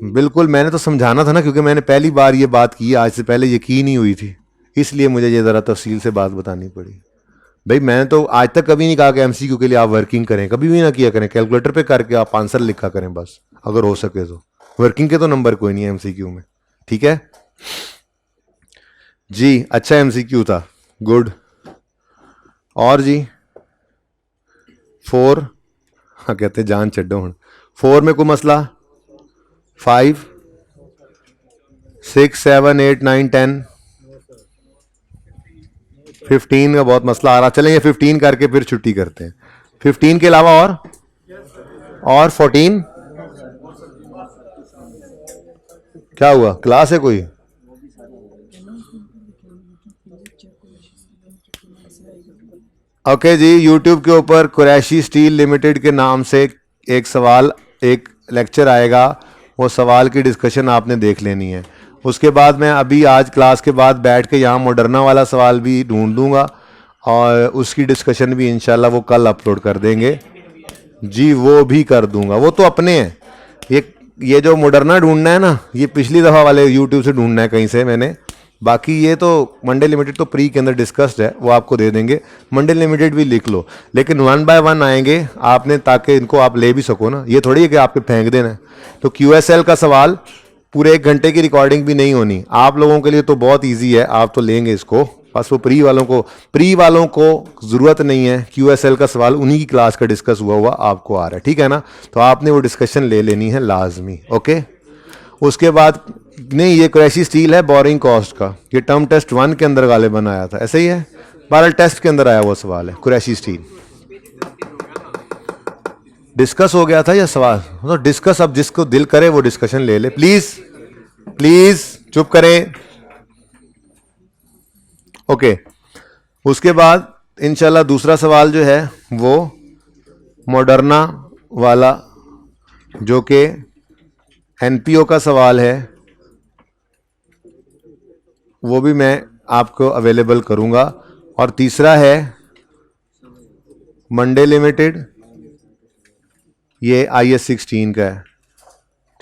बिल्कुल, मैंने तो समझाना था ना, क्योंकि मैंने पहली बार ये बात की, आज से पहले यकीन ही हुई थी, इसलिए मुझे ये ज़रा तफसील से बात बतानी पड़ी। भाई मैंने तो आज तक कभी नहीं कहा कि एमसीक्यू के लिए आप वर्किंग करें, कभी भी ना किया करें। कैलकुलेटर पे करके आप आंसर लिखा करें बस, अगर हो सके तो। वर्किंग के तो नंबर कोई नहीं है एमसीक्यू में, ठीक है जी। अच्छा एमसीक्यू था, गुड। और जी 4, हाँ कहते जान छड्डो हूँ। 4 में कोई मसला? 5, 6, 7, 8, 9, 10, 15 का बहुत मसला आ रहा। चलेंगे 15 करके फिर छुट्टी करते हैं। 15 के अलावा और 14 क्या हुआ? क्लास है कोई? ओके जी, यूट्यूब के ऊपर कुरैशी स्टील लिमिटेड के नाम से एक लेक्चर आएगा, वो सवाल की डिस्कशन आपने देख लेनी है। उसके बाद मैं अभी आज क्लास के बाद बैठ के यहाँ मॉडर्ना वाला सवाल भी ढूंढ दूंगा और उसकी डिस्कशन भी इंशाल्लाह वो कल अपलोड कर देंगे जी, वो भी कर दूंगा। वो तो अपने हैं, ये जो मॉडर्ना ढूंढना है ना, ये पिछली दफ़ा वाले यूट्यूब से ढूंढना है कहीं से मैंने। बाकी ये तो मंडे लिमिटेड तो प्री के अंदर डिस्कस्ड है, वो आपको दे देंगे। मंडे लिमिटेड भी लिख लो, लेकिन 1 बाय 1 आएंगे आपने, ताकि इनको आप ले भी सको ना। ये थोड़ी है कि आपके फेंक देना है। तो QSL का सवाल पूरे 1 घंटे की रिकॉर्डिंग भी नहीं होनी, आप लोगों के लिए तो बहुत ईजी है, आप तो लेंगे इसको। बस वो प्री वालों को ज़रूरत नहीं है। QSL का सवाल उन्हीं की क्लास का डिस्कस हुआ आपको आ रहा है, ठीक है ना। तो आपने वो डिस्कशन ले लेनी है लाजमी, ओके। उसके बाद नहीं, ये कुरैशी स्टील है बोरिंग कॉस्ट का, ये टर्म टेस्ट 1 के अंदर गालिबन आया था, ऐसे ही है। 12 टेस्ट के अंदर आया वो सवाल है, कुरैशी स्टील डिस्कस हो गया था या सवाल तो डिस्कस। अब जिसको दिल करे वो डिस्कशन ले ले, प्लीज चुप करें, ओके। उसके बाद इंशाल्लाह दूसरा सवाल जो है वो मॉडर्ना वाला, जो कि NPO का सवाल है, वो भी मैं आपको अवेलेबल करूंगा। और तीसरा है मंडे लिमिटेड, ये IS 16 का है।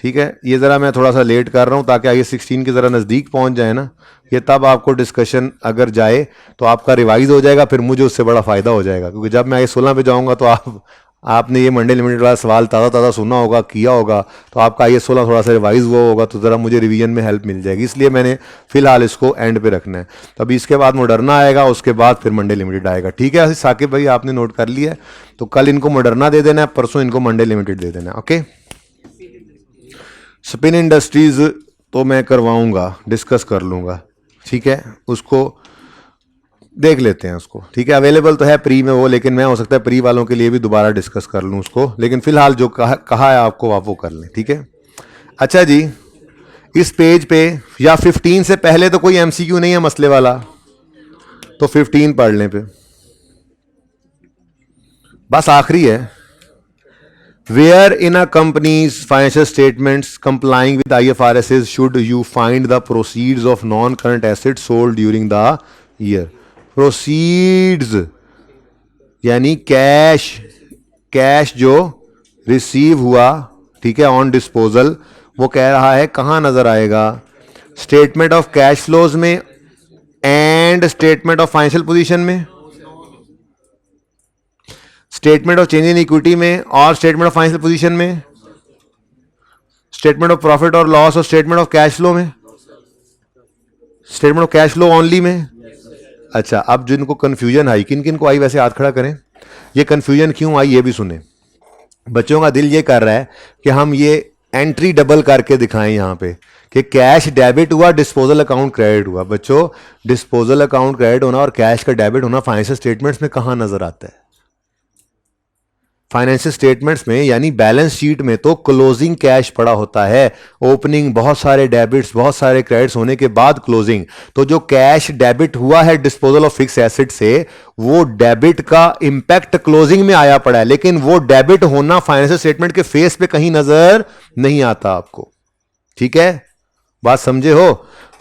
ठीक है, ये ज़रा मैं थोड़ा सा लेट कर रहा हूँ ताकि आइए 16 के ज़रा नज़दीक पहुँच जाए ना, ये तब आपको डिस्कशन अगर जाए तो आपका रिवाइज हो जाएगा, फिर मुझे उससे बड़ा फ़ायदा हो जाएगा। क्योंकि जब मैं आइए 16 पे जाऊँगा तो आपने ये मंडे लिमिटेड वाला सवाल ताज़ा ताज़ा सुना होगा, किया होगा, तो आपका आइए 16 थोड़ा सा रिवाइज हुआ होगा, तो ज़रा मुझे रिवीजन में हेल्प मिल जाएगी। इसलिए मैंने फ़िलहाल इसको एंड पे रखना है। तो अभी इसके बाद मॉडर्ना आएगा, उसके बाद फिर मंडे लिमिटेड आएगा। ठीक है साकिब भाई, आपने नोट कर लिया है? तो कल इनको मॉडर्ना दे देना है, परसों इनको मंडे लिमिटेड दे देना है। ओके, स्पिन इंडस्ट्रीज तो मैं करवाऊंगा, डिस्कस कर लूँगा। ठीक है, उसको देख लेते हैं उसको। ठीक है, अवेलेबल तो है प्री में वो, लेकिन मैं हो सकता है प्री वालों के लिए भी दोबारा डिस्कस कर लूँ उसको, लेकिन फिलहाल जो कहा है आपको आप वो कर लें। ठीक है, अच्छा जी, इस पेज पे या 15 से पहले तो कोई एमसीक्यू नहीं है मसले वाला, तो 15 पढ़ लें पे, बस आखिरी है। Where in a company's financial statements complying with IFRS should you find the proceeds of non-current assets sold during the year? Proceeds यानी कैश, कैश जो रिसीव हुआ, ठीक है, ऑन डिस्पोजल, वो कह रहा है कहाँ नजर आएगा? स्टेटमेंट ऑफ कैश फ्लोज में and statement of financial position में, statement of change in equity में और स्टेटमेंट ऑफ फाइनेंशियल पोजीशन में, स्टेटमेंट ऑफ प्रॉफिट और लॉस और स्टेटमेंट ऑफ कैश फ्लो में, statement of cash flow only में। अच्छा, अब जिनको कंफ्यूजन आई, किन किन को आई वैसे हाथ खड़ा करें। ये कंफ्यूजन क्यों आई ये भी सुने। बच्चों का दिल ये कर रहा है कि हम ये एंट्री डबल करके दिखाएं यहाँ पे कि कैश डेबिट हुआ, डिस्पोजल अकाउंट क्रेडिट हुआ। बच्चों, डिस्पोजल अकाउंट क्रेडिट होना और कैश का डेबिट होना फाइनेंशियल स्टेटमेंट्स में कहाँ नजर आता है? फाइनेंशियल स्टेटमेंट्स में यानी बैलेंस शीट में तो क्लोजिंग कैश पड़ा होता है, ओपनिंग बहुत सारे डेबिट्स बहुत सारे क्रेडिट्स होने के बाद क्लोजिंग। तो जो कैश डेबिट हुआ है डिस्पोजल ऑफ फिक्स एसेट से, वो डेबिट का इंपैक्ट क्लोजिंग में आया पड़ा है, लेकिन वो डेबिट होना फाइनेंशियल स्टेटमेंट के फेस पे कहीं नजर नहीं आता आपको। ठीक है, बात समझे हो?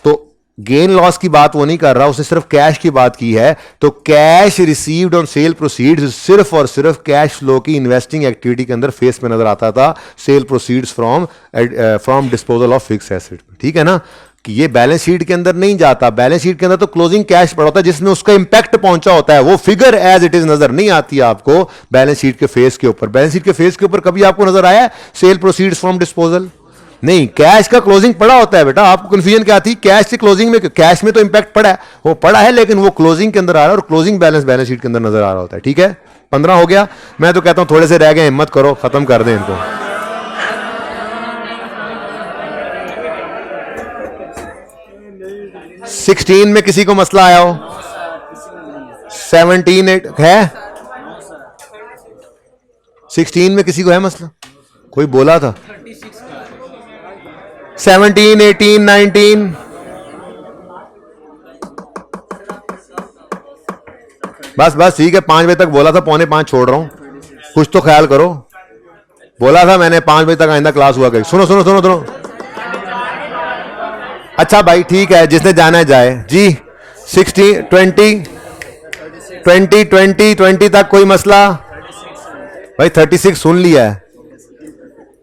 तो गेन लॉस की बात वो नहीं कर रहा, उसने सिर्फ कैश की बात की है। तो cash received on sale proceeds सिर्फ और सिर्फ कैश फ्लो की इन्वेस्टिंग एक्टिविटी के अंदर फेस में नजर आता था, sale proceeds from disposal of fix asset. ठीक है ना, कि ये बैलेंस शीट के अंदर नहीं जाता। बैलेंस शीट के अंदर तो क्लोजिंग कैश पड़ा होता है जिसमें उसका इंपैक्ट पहुंचा होता है, वो फिगर एज इट इज नजर नहीं आती है आपको बैलेंस शीट के फेस के ऊपर। बैलेंस शीट के फेस के ऊपर कभी आपको नजर आया सेल प्रोसीड्स फ्रॉम डिस्पोजल? नहीं, कैश का क्लोजिंग पड़ा होता है बेटा। आपको कंफ्यूजन क्या थी? कैश से क्लोजिंग में, कैश में तो इंपैक्ट पड़ा है, वो पड़ा है, लेकिन वो क्लोजिंग के अंदर आ रहा है और क्लोजिंग बैलेंस बैलेंस शीट के अंदर नजर आ रहा होता है। ठीक है, 15 हो गया। मैं तो कहता हूं थोड़े से रह गए, हिम्मत करो, खत्म कर दें इनको। सिक्सटीन में किसी को मसला आया हो? 17 है? 16 में किसी को है मसला? कोई बोला था? 17, 18, 19? बस बस ठीक है, 5 बजे तक बोला था, 4:45 छोड़ रहा हूं, कुछ तो ख्याल करो। बोला था मैंने 5 बजे तक आइंदा क्लास हुआ करेगी। सुनो सुनो सुनो सुनो। अच्छा भाई ठीक है, जिसने जाना है जाए जी। 16, 20, 20, 20, 20 तक कोई मसला? भाई 36 सुन लिया है।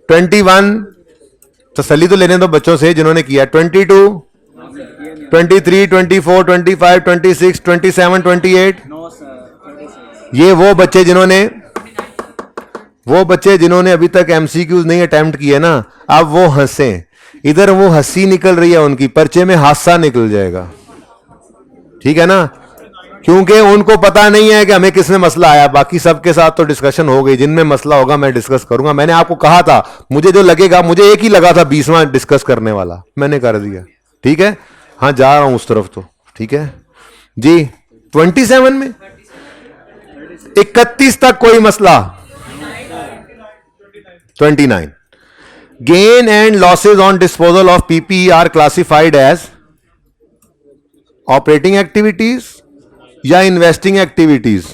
21 तसल्ली तो लेने दो बच्चों से जिन्होंने किया। 22, 23, 24, 25, 26, 27, 28। ये वो बच्चे जिन्होंने अभी तक एमसीक्यूज नहीं अटेम्प्ट किए ना, अब वो हंसे। इधर वो हंसी निकल रही है उनकी, पर्चे में हादसा निकल जाएगा। ठीक है ना, क्योंकि उनको पता नहीं है कि हमें किसमें मसला आया। बाकी सबके साथ तो डिस्कशन हो गई, जिनमें मसला होगा मैं डिस्कस करूंगा। मैंने आपको कहा था, मुझे जो लगेगा, मुझे एक ही लगा था 20वां डिस्कस करने वाला, मैंने कर दिया। ठीक है, हाँ जा रहा हूं उस तरफ तो। ठीक है जी। 27 में 31 तक कोई मसला? 29, gain and losses on disposal of PPE are classified as operating activities या इन्वेस्टिंग एक्टिविटीज?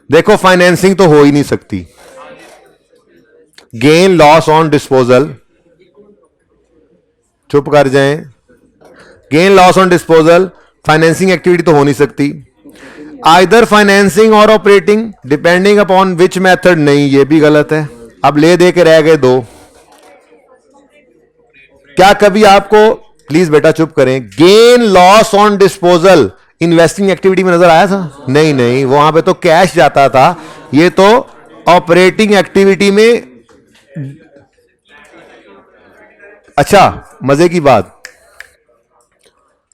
देखो फाइनेंसिंग तो हो ही नहीं सकती। गेन लॉस ऑन डिस्पोजल, चुप कर जाएं, gain loss on disposal financing activity तो हो नहीं सकती। आइदर फाइनेंसिंग और operating depending upon which method, नहीं ये भी गलत है। अब ले दे के रह गए 2। क्या कभी आपको, प्लीज बेटा चुप करें, gain loss on disposal investing activity में नजर आया था? नहीं नहीं, वहां पे तो कैश जाता था, ये तो ऑपरेटिंग एक्टिविटी में। अच्छा, मजे की बात,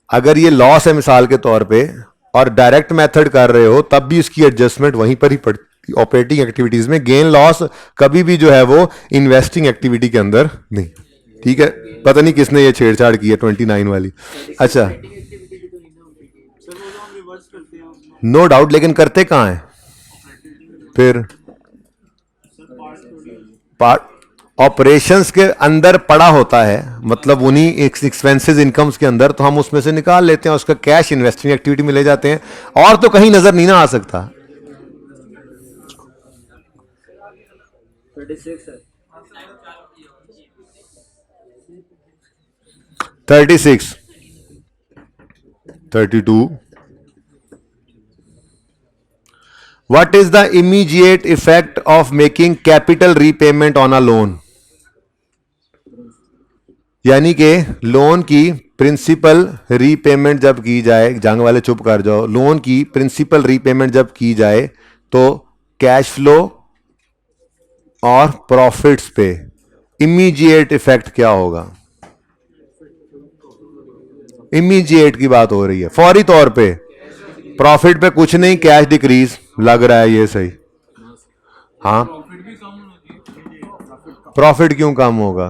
अगर ये लॉस है मिसाल के तौर पे और डायरेक्ट मेथड कर रहे हो तब भी इसकी एडजस्टमेंट वहीं पर ही पड़ती। ऑपरेटिंग एक्टिविटीज में गेन लॉस कभी भी जो है वो इन्वेस्टिंग एक्टिविटी के अंदर नहीं। ठीक है, पता नहीं किसने ये छेड़छाड़ की है 29 वाली। अच्छा, नो डाउट, लेकिन करते कहां है फिर? पार्ट ऑपरेशंस के अंदर पड़ा होता है, मतलब उन्हीं एक्सपेंसेस इनकम्स के अंदर, तो हम उसमें से निकाल लेते हैं, उसका कैश इन्वेस्टिंग एक्टिविटी में ले जाते हैं, और तो कहीं नजर नहीं ना आ सकता। 36, 32, what is the immediate effect of making capital repayment on a loan? यानी कि लोन की प्रिंसिपल रीपेमेंट जब की जाए, जंग वाले चुप कर जाओ, लोन की प्रिंसिपल रीपेमेंट जब की जाए तो कैश फ्लो और प्रॉफिट्स पे इमीडिएट इफेक्ट क्या होगा? इमीडिएट की बात हो रही है, फौरी तौर पे। प्रॉफिट पे कुछ नहीं, कैश डिक्रीज लग रहा है, ये सही। हाँ, प्रॉफिट क्यों कम होगा?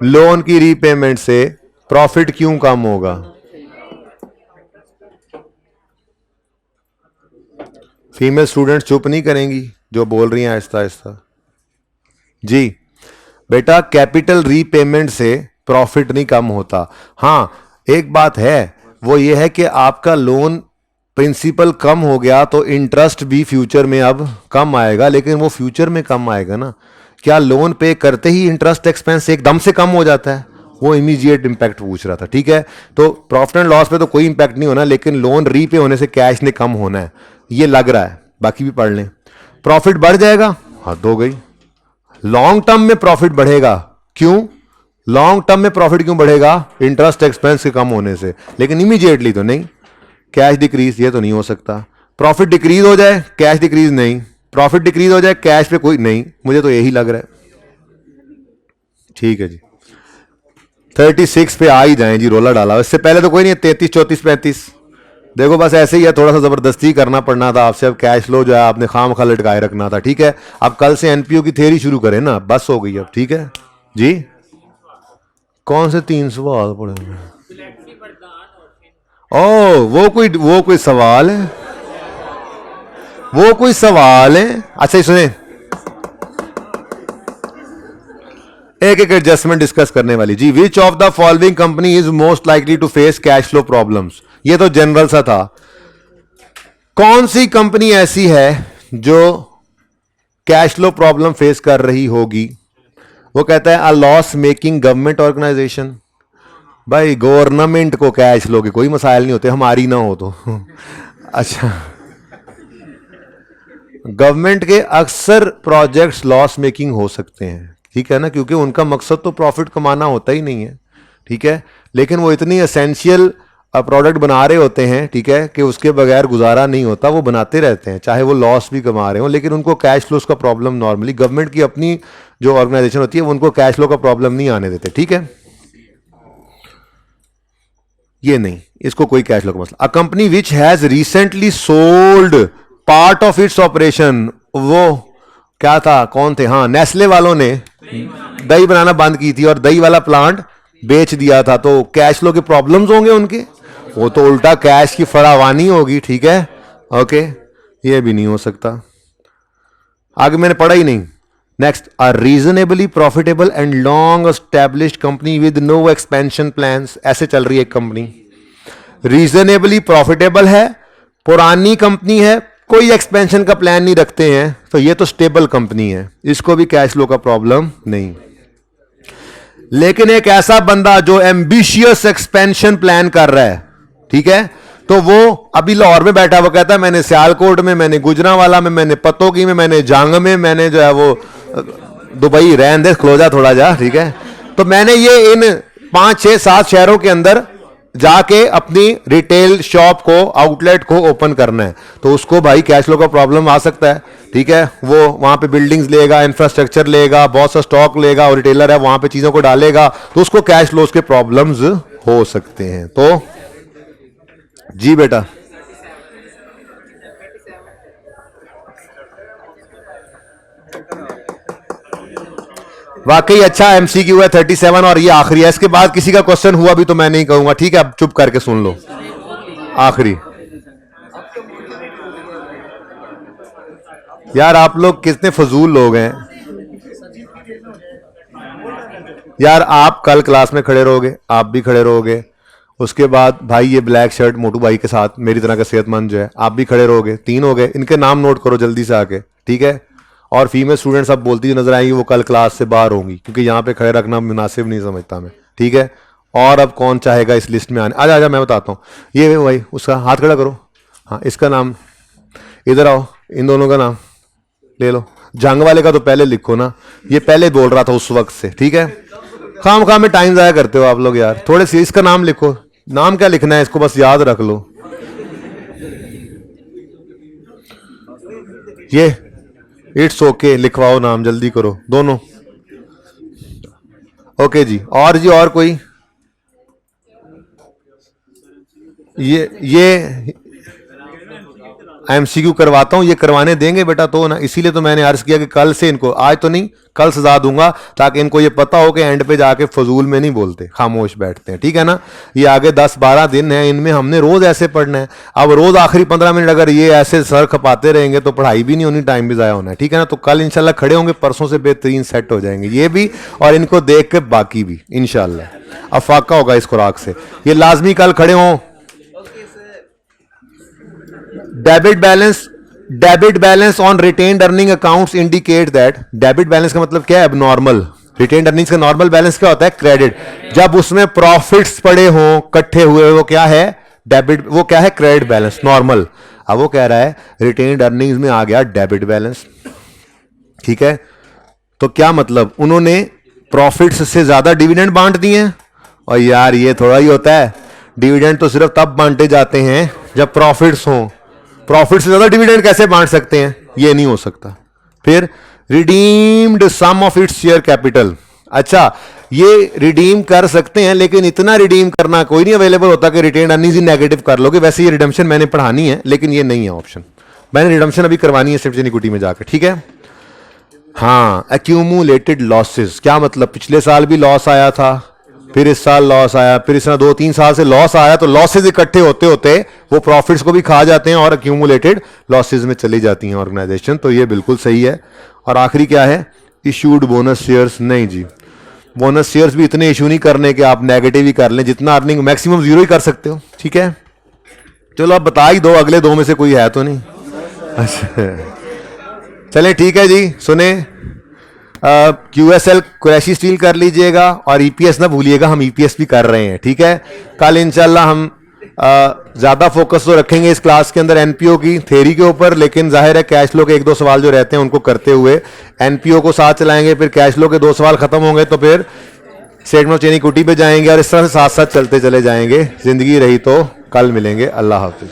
लोन की रीपेमेंट से प्रॉफिट क्यों कम होगा? फीमेल स्टूडेंट चुप नहीं करेंगी जो बोल रही हैं आहिस्ता आहिस्ता। जी बेटा, कैपिटल रीपेमेंट से प्रॉफिट नहीं कम होता। हाँ, एक बात है, वो ये है कि आपका लोन प्रिंसिपल कम हो गया तो इंटरेस्ट भी फ्यूचर में अब कम आएगा, लेकिन वो फ्यूचर में कम आएगा ना। क्या लोन पे करते ही इंटरेस्ट एक्सपेंस एकदम से कम हो जाता है? वो इमीडिएट इंपैक्ट पूछ रहा था। ठीक है, तो प्रॉफिट एंड लॉस पे तो कोई इंपैक्ट नहीं होना, लेकिन लोन रीपे होने से कैश ने कम होना है, ये लग रहा है। बाकी भी पढ़ लें। प्रॉफिट बढ़ जाएगा, हद हो गई। लॉन्ग टर्म में प्रॉफिट बढ़ेगा, क्यों? लॉन्ग टर्म में प्रॉफिट क्यों बढ़ेगा? इंटरेस्ट एक्सपेंस के कम होने से, लेकिन इमीडिएटली तो नहीं। कैश डिक्रीज, ये तो नहीं हो सकता। प्रॉफिट डिक्रीज हो जाए, कैश डिक्रीज नहीं। प्रॉफिट डिक्रीज हो जाए, कैश पे कोई नहीं। मुझे तो यही लग रहा है। ठीक है जी, 36 पे आ ही जाएं जी, रोला डाला। इससे पहले तो कोई नहीं है, 33, 34, 35। देखो बस ऐसे ही है, थोड़ा सा जबरदस्ती करना पड़ना था आपसे। अब कैश फ्लो जो है आपने खाम खा लटकाए रखना था। ठीक है, अब कल से एनपीओ की थ्योरी शुरू करें ना, बस हो गई अब। ठीक है जी, कौन से 3 सवाल पड़े हुए हैं? ओ, वो कोई सवाल है? वो कोई सवाल है? अच्छा सुने, एक एक एडजस्टमेंट डिस्कस करने वाली जी। Which of the following company is most likely to face cash flow problems? ये तो जनरल सा था। कौन सी कंपनी ऐसी है जो कैश फ्लो प्रॉब्लम फेस कर रही होगी? वो कहता है a loss making government organization. भाई गवर्नमेंट को कैश फ्लो के कोई मसाइल नहीं होते, हमारी ना हो तो। अच्छा, गवर्नमेंट के अक्सर प्रोजेक्ट्स लॉस मेकिंग हो सकते हैं, ठीक है ना, क्योंकि उनका मकसद तो प्रॉफिट कमाना होता ही नहीं है। ठीक है, लेकिन वो इतनी एसेंशियल प्रोडक्ट बना रहे होते हैं, ठीक है, कि उसके बगैर गुजारा नहीं होता, वो बनाते रहते हैं चाहे वो लॉस भी कमा रहे हो, लेकिन उनको कैश फ्लोस का प्रॉब्लम नॉर्मली गवर्नमेंट की अपनी जो ऑर्गेनाइजेशन होती है वो उनको कैश फ्लो का प्रॉब्लम नहीं आने देते। ठीक है, ये नहीं, इसको कोई कैश फ्लो का मसला। A company which has recently sold part of its operation, वो क्या था, कौन थे? हाँ, नेस्ले वालों ने दही बनाना बंद की थी और दही वाला प्लांट बेच दिया था, तो कैश फ्लो के प्रॉब्लम्स होंगे उनके, वो तो उल्टा कैश की फरावानी होगी। ठीक है, ओके, ये भी नहीं हो सकता। आगे मैंने पढ़ा ही नहीं। Next, a reasonably profitable and long established company with no expansion plans. ऐसे चल रही है कंपनी, रीजनेबली प्रॉफिटेबल है, पुरानी कंपनी है, कोई एक्सपेंशन का प्लान नहीं रखते हैं, तो ये तो स्टेबल कंपनी है, इसको भी कैश फ्लो का प्रॉब्लम नहीं। लेकिन एक ऐसा बंदा जो एम्बिशियस एक्सपेंशन प्लान कर रहा है, ठीक है, तो वो अभी लाहौर में बैठा हुआ कहता है मैंने सियालकोट में, मैंने गुजरांवाला में, मैंने पतोगी में, मैंने जांग में, मैंने जो है वो दुबई, रहन दे क्लोजा थोड़ा जा, ठीक है, तो मैंने ये इन 5, 6, 7 शहरों के अंदर जाके अपनी रिटेल शॉप को, आउटलेट को ओपन करना है, तो उसको भाई कैश फ्लो का प्रॉब्लम आ सकता है। ठीक है, वो वहां पे बिल्डिंग्स लेगा, इंफ्रास्ट्रक्चर लेगा, बहुत सा स्टॉक लेगा, और रिटेलर है वहां पे चीजों को डालेगा, तो उसको कैश फ्लोज के प्रॉब्लम्स हो सकते हैं। तो जी बेटा, वाकई अच्छा एमसीक्यू है 37, और ये आखिरी है। इसके बाद किसी का क्वेश्चन हुआ भी तो मैं नहीं कहूंगा, ठीक है? अब चुप करके सुन लो, आखिरी। यार आप लोग कितने फजूल लोग हैं यार। आप कल क्लास में खड़े रहोगे, आप भी खड़े रहोगे, उसके बाद भाई ये ब्लैक शर्ट मोटू भाई के साथ मेरी तरह का सेहतमंद जो है, आप भी खड़े रहोगे, 3 हो गए। इनके नाम नोट करो जल्दी से आके, ठीक है? और फीमेल स्टूडेंट्स अब बोलती हुई नजर आएंगी, वो कल क्लास से बाहर होंगी, क्योंकि यहाँ पे खड़े रखना मुनासिब नहीं समझता मैं, ठीक है? और अब कौन चाहेगा इस लिस्ट में आने? आजा आजा, मैं बताता हूँ। ये भाई उसका हाथ खड़ा करो, हाँ इसका नाम, इधर आओ, इन दोनों का नाम ले लो। जंग वाले का तो पहले लिखो ना, ये पहले बोल रहा था उस वक्त से, ठीक है? खाम खाम में टाइम जाया करते हो आप लोग यार, थोड़े से इसका नाम लिखो। नाम क्या लिखना है, इसको बस याद रख लो। ये इट्स ओके, लिखवाओ नाम, जल्दी करो दोनों। ओके जी, और जी और कोई? ये एमसीक्यू करवाता हूं, ये करवाने देंगे बेटा तो ना, इसीलिए तो मैंने अर्ज किया कि कल से इनको, आज तो नहीं कल सजा दूंगा, ताकि इनको ये पता हो कि एंड पे जाके फजूल में नहीं बोलते, खामोश बैठते हैं, ठीक है ना? ये आगे 10-12 दिन है, इनमें हमने रोज ऐसे पढ़ना है। अब रोज आखिरी 15 मिनट अगर ये ऐसे सर खपाते रहेंगे तो पढ़ाई भी नहीं होनी, टाइम भी जाया होना है, ठीक है ना? तो कल इंशाल्लाह खड़े होंगे, परसों से बेहतरीन सेट हो जाएंगे ये भी, और इनको देख के बाकी भी इंशाल्लाह। अब फाका होगा इस खुराक से, ये लाजमी कल खड़े हों। Debit balance on retained earning accounts indicate that, debit balance का मतलब क्या है? अब नॉर्मल रिटेन्ड अर्निंग्स का नॉर्मल बैलेंस क्या होता है? क्रेडिट। जब उसमें प्रॉफिट्स पड़े हों, इकट्ठे हुए, वो क्या है? डेबिट। वो क्या है? Credit balance, normal. अब वो कह रहा है रिटेन्ड अर्निंग्स में आ गया डेबिट बैलेंस, ठीक है? तो क्या मतलब? उन्होंने प्रॉफिट्स से ज्यादा डिविडेंड बांट दिए हैं, और यार ये थोड़ा ही होता है, डिविडेंड तो सिर्फ तब बांटे जाते हैं जब प्रॉफिट्स हों। प्रॉफिट से ज्यादा डिविडेंड कैसे बांट सकते हैं? ये नहीं हो सकता। फिर redeemed some of its share capital. अच्छा, ये रिडीम कर सकते हैं, लेकिन इतना रिडीम करना कोई नहीं अवेलेबल होता कि रिटेन्ड अर्निंग्स ही नेगेटिव कर लोगे। वैसे ये रिडम्पशन मैंने पढ़ानी है, लेकिन ये नहीं है ऑप्शन, मैंने रिडम्पशन अभी करवानी है सिर्फ इक्विटी में जाकर, ठीक है? हाँ, एक्यूमुलेटेड लॉसेस, क्या मतलब? पिछले साल भी लॉस आया था, फिर इस साल लॉस आया, फिर इस 2-3 साल से लॉस आया, तो लॉसेज इकट्ठे होते होते वो प्रॉफिट्स को भी खा जाते हैं और एक्यूमुलेटेड लॉसेज में चली जाती हैं ऑर्गेनाइजेशन। तो ये बिल्कुल सही है। और आखिरी क्या है? Issued bonus shares. नहीं जी, बोनस शेयर्स भी इतने इशू नहीं करने के आप नेगेटिव ही कर लें, जितना अर्निंग मैक्सिमम 0 ही कर सकते हो, ठीक है? चलो आप बता ही दो, अगले 2 में से कोई है तो नहीं? अच्छा चले ठीक है जी, सुने, QSL कुरैशी स्टील कर लीजिएगा, और EPS ना भूलिएगा, हम EPS भी कर रहे हैं, ठीक है? कल इंशाल्लाह हम ज़्यादा फोकस तो रखेंगे इस क्लास के अंदर NPO की थ्योरी के ऊपर, लेकिन जाहिर है कैश फ्लो के 1-2 सवाल जो रहते हैं उनको करते हुए NPO को साथ चलाएंगे, फिर कैश फ्लो के 2 सवाल खत्म होंगे तो फिर स्टेटमेंट ऑफ चेन इक्विटी पे जाएंगे, और इस तरह से साथ साथ चलते चले जाएंगे। जिंदगी रही तो कल मिलेंगे। अल्लाह हाफिज।